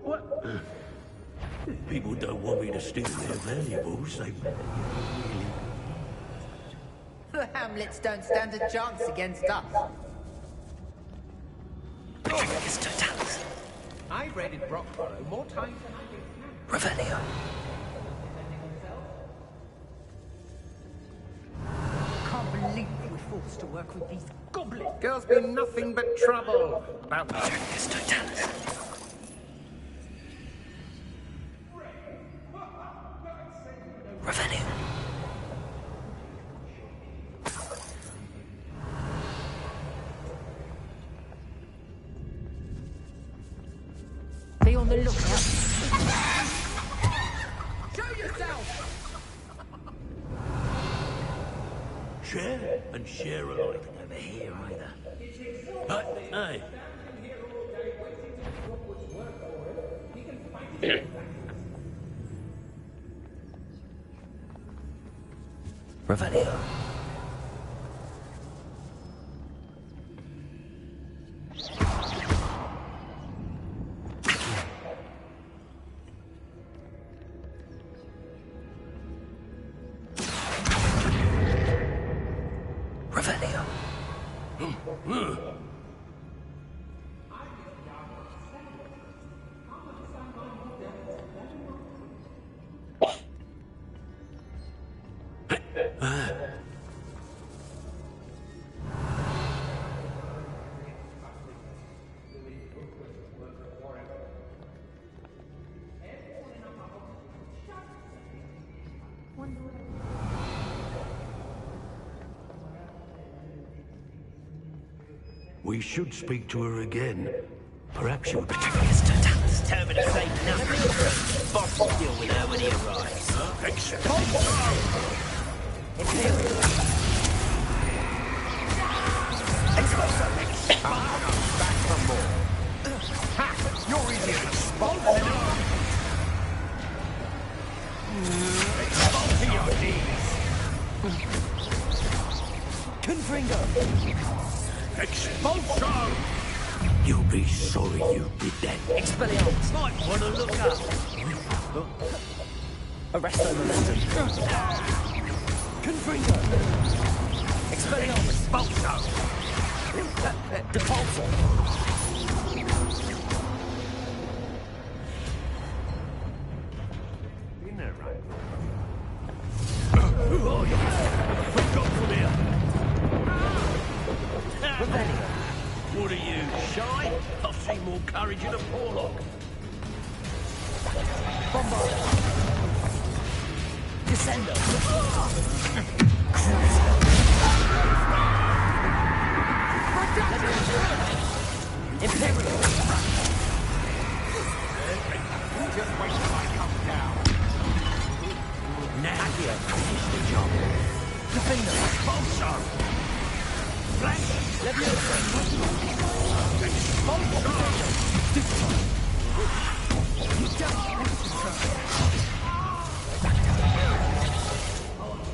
What? If people don't want me to steal their valuables, they really... The Hamlets don't stand a chance against us. Patricus Totalis. I've read in Brockborough more times than I did. Revelio. Can't believe we're forced to work with these goblins. Girls been nothing but trouble. About Patricus Totalis. Revelio. Be on the lookout. Show yourself! Share and share alike. Never here either. Hey. Revelio. Revelio. We should speak to her again. Perhaps she'll... Tell me to say nothing. Boss will deal with her when he arrives. Back for more. Ha! You're easier to spot than Expose to your knees. Confringo! Expulsion! You'll be sorry you did that. Expelliarmus! Might want to look up. Arresto momentum. Confringo! Expelliarmus! Expulso! Depulso! In there, right? Who are you? Forgot from here. Rebellion! What are you, shy? I've seen more courage in a Porlock. Bombard! Descendo! Imperial! Just wait till I come down. Now, Accio, finish the job. Defender! Expulso! Flank!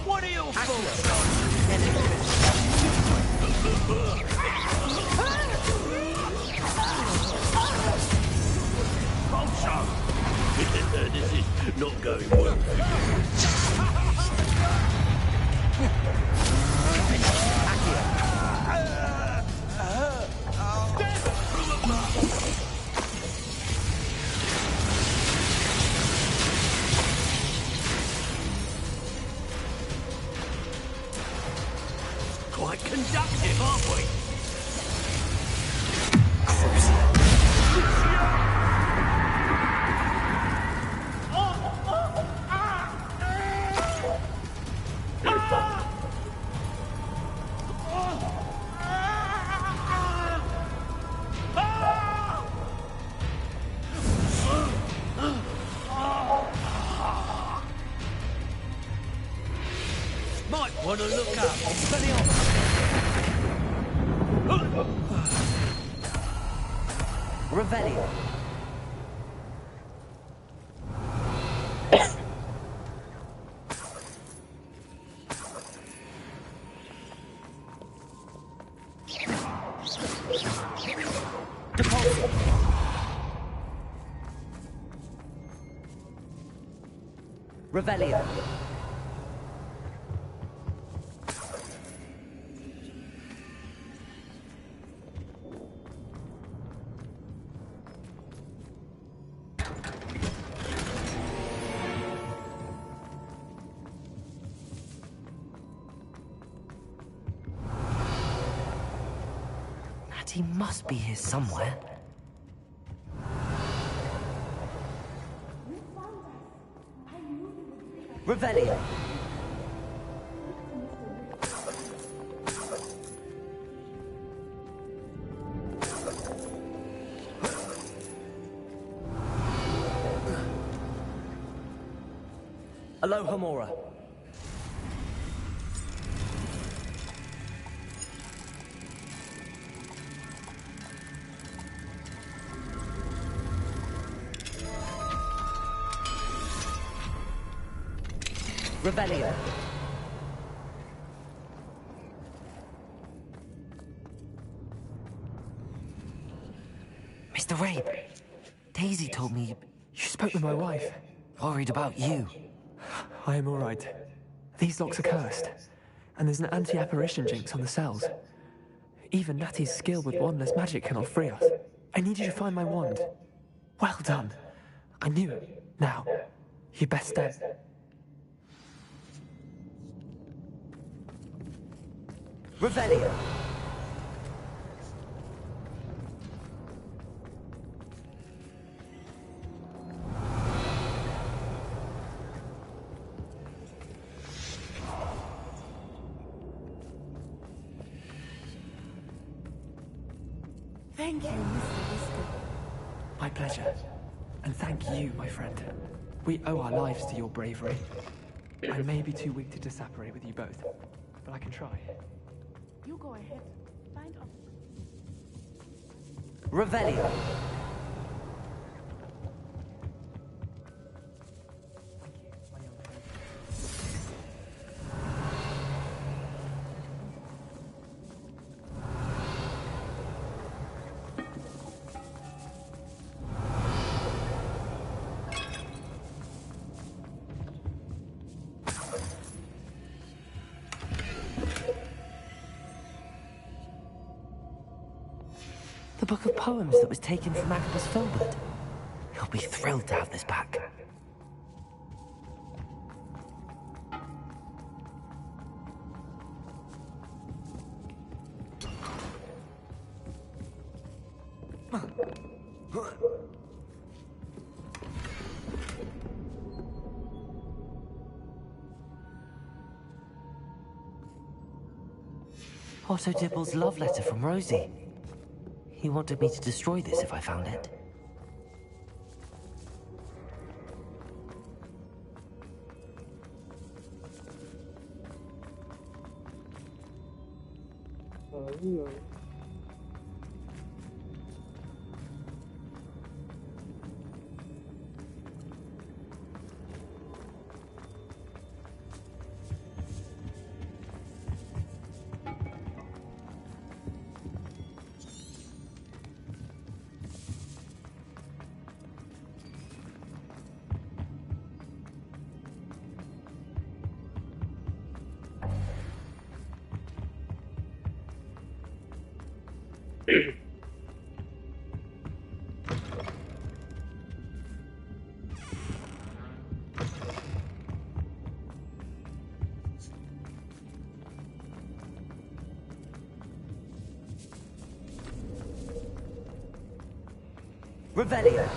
What are your fools? This is not going well. Quite conductive, aren't we? Might want to look up. Revelio. Depulso. Revelio. He must be here somewhere. Revelio. Alohomora. Revelio. Mr. Rabe, Daisy told me you spoke with my wife. Worried about you. I am all right. These locks are cursed, and there's an anti-apparition jinx on the cells. Even Natty's skill with wandless magic cannot free us. I need you to find my wand. Well done. I knew it. Now, you best stay. Revelio. Thank you, Mr. Whisker. My pleasure. And thank you, my friend. We owe our lives to your bravery. I may be too weak to disapparate with you both, but I can try. You go ahead. Find off. Revelio. The book of poems that was taken from Agabus Filbert. He'll be thrilled to have this back. Otto Dibble's love letter from Rosie. He wanted me to destroy this if I found it. Revelio.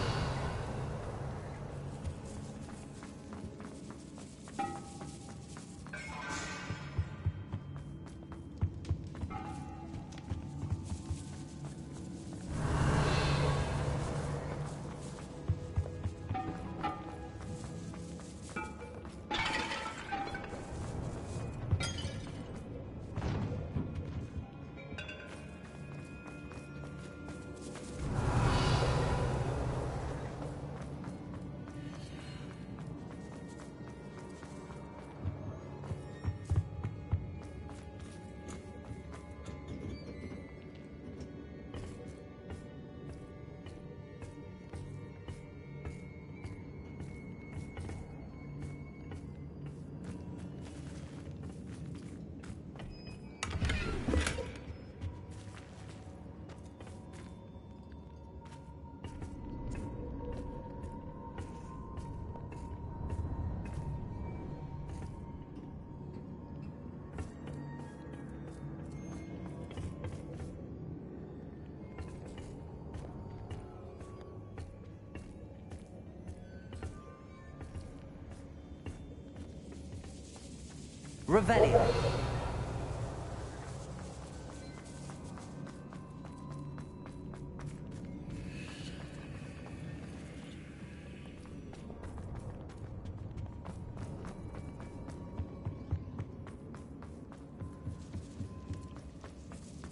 Revelio.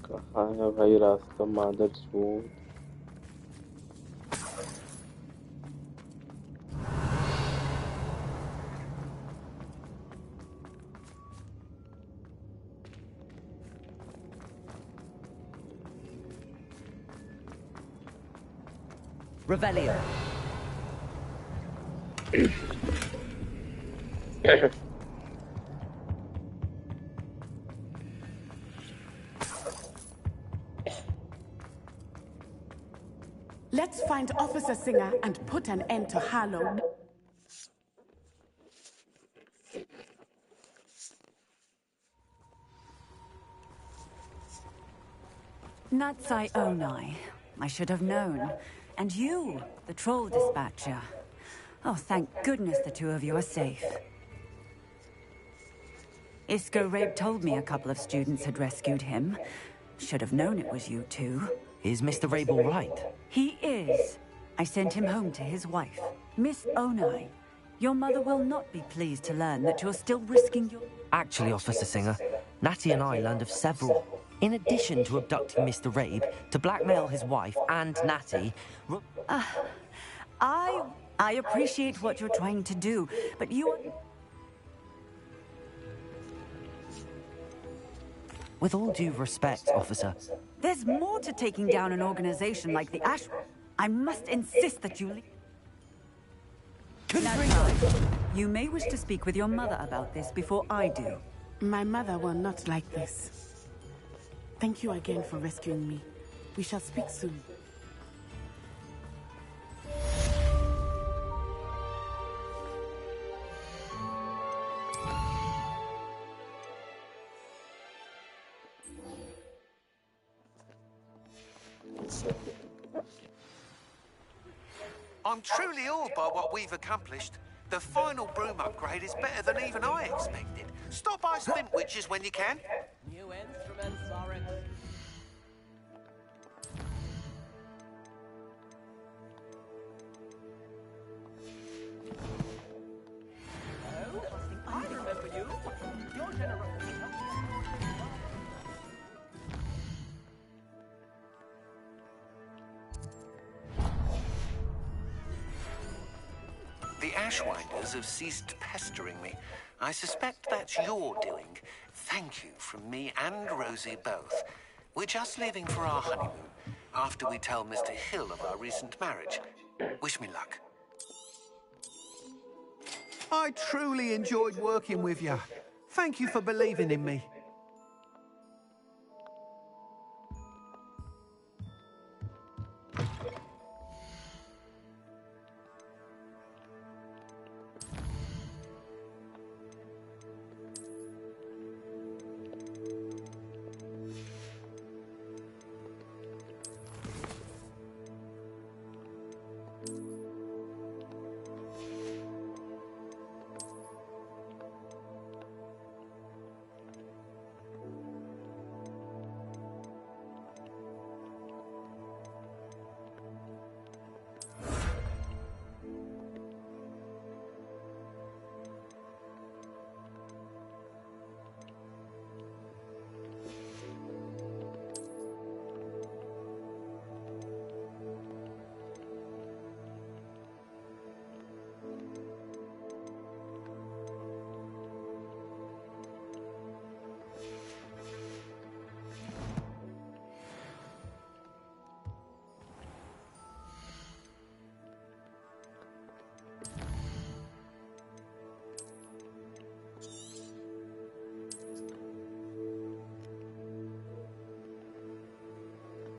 कहाँ है भाई रास्ता मादर चोद Revelio. Let's find Officer Singer and put an end to Harlow. Natsai Onai. I should have known. And you, the troll dispatcher. Oh, thank goodness the two of you are safe. Isco Rabe told me a couple of students had rescued him. Should have known it was you two. Is Mr. Rabe all right? He is. I sent him home to his wife. Miss Onai, your mother will not be pleased to learn that you're still risking your... Actually, Officer Singer, Natty and I learned of several. In addition to abducting Mr. Rabe, to blackmail his wife and Natty... I appreciate what you're trying to do, but you... With all due respect, officer... There's more to taking down an organization like the Ash... I must insist that you... You may wish to speak with your mother about this before I do. My mother will not like this. Thank you again for rescuing me. We shall speak soon. I'm truly awed by what we've accomplished. The final broom upgrade is better than even I expected. Stop by Spint Witches when you can. New instruments are it. Oh, I remember you. Your generosity helped me. The Ashwinders have ceased pestering me. I suspect that's your doing. Thank you from me and Rosie both. We're just leaving for our honeymoon after we tell Mr. Hill of our recent marriage. Wish me luck. I truly enjoyed working with you. Thank you for believing in me.